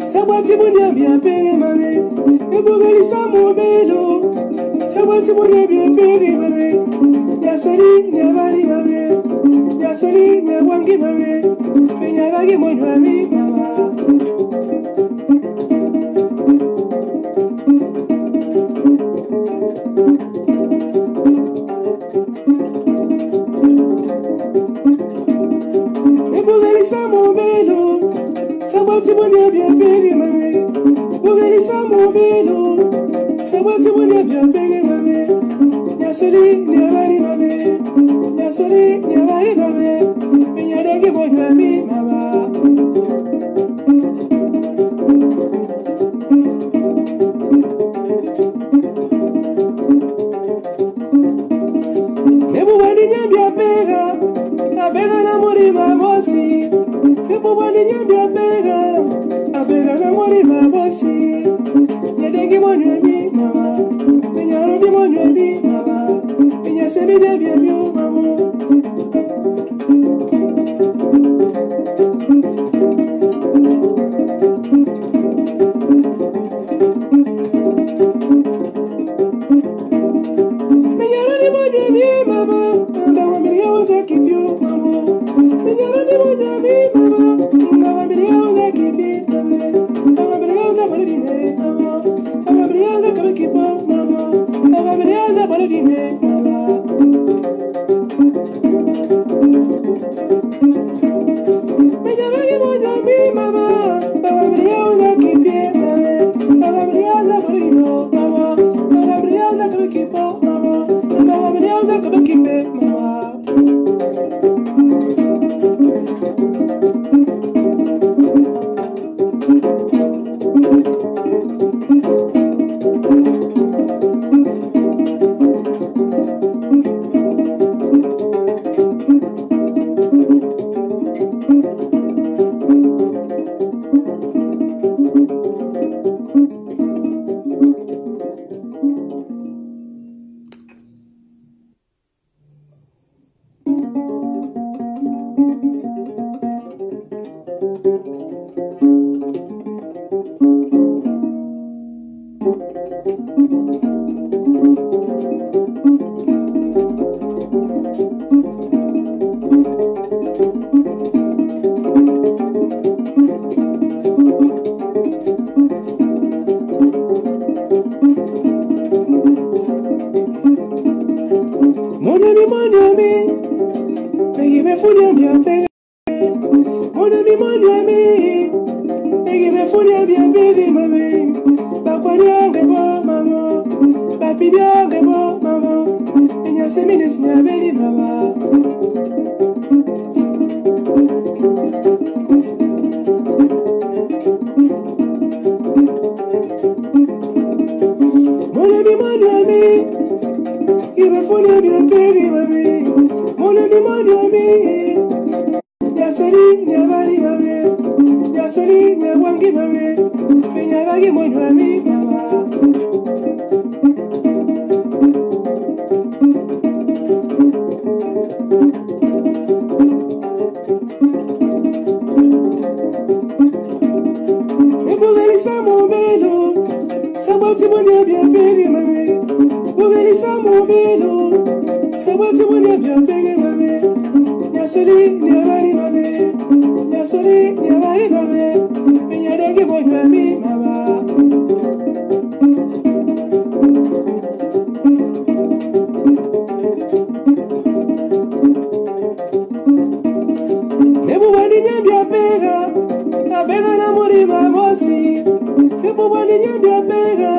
Sabati bunya bia pere mame Ebubelisa mobelo Sabati bunya bia pere mame Nyasoli nyabari mame Nyasoli nyawangi mame Penyabagi monywami mama Ebubelisa mobelo Sabati bunya bia pere mame Ebubelisa mobelo Sabati bunya bia pere mame Nyasoli nyabari mame Nyasoli nyabari mame Penyabagi monywami mama Ebubani nyambia pega Abega na mori mamosi Ebubani nyambia pega Abega na mori mamosi Nyedengi monywemi mama Penyarundi monywemi mama Penyasemi debye myo mamo Penyarundi monywemi mama Ndawa miliyo za kibyo mamo Penyarundi monywemi mama Ndawa miliyo za kibyo mame Ndawa miliyo za baladine mama Ndawa miliyo za kabekipa mama Ndawa miliyo za baladine mama Penyabagi monywemi mama Ndawa miliyo za kibyo mame Ndawa miliyo za baladino mama Ndawa miliyo za kabekipa mama Ndawa miliyo za kabekipe mama Monywemi Pegibe funya bia pere Monywemi Pegibe funya bia pere mame Bakwani angebo mamo Bapidi angebo mamo Penyasemi desnyabeli mama Monywemi Ibefunya bia pere mame Monywemi Nyasoli nyabari mame Nyasoli nyawangi mame Penyabagi monywami mama Ebubelisa mobelo Sabati bunya bia pere mame Ebubelisa mobelo Sabati bunya bia pere mame Nyasoli nyabari mame Nyasoli nyabari mame Penyadegi monywami mama Ebubani nyambia pega Abega na mori mamosi Ebubani nyambia pega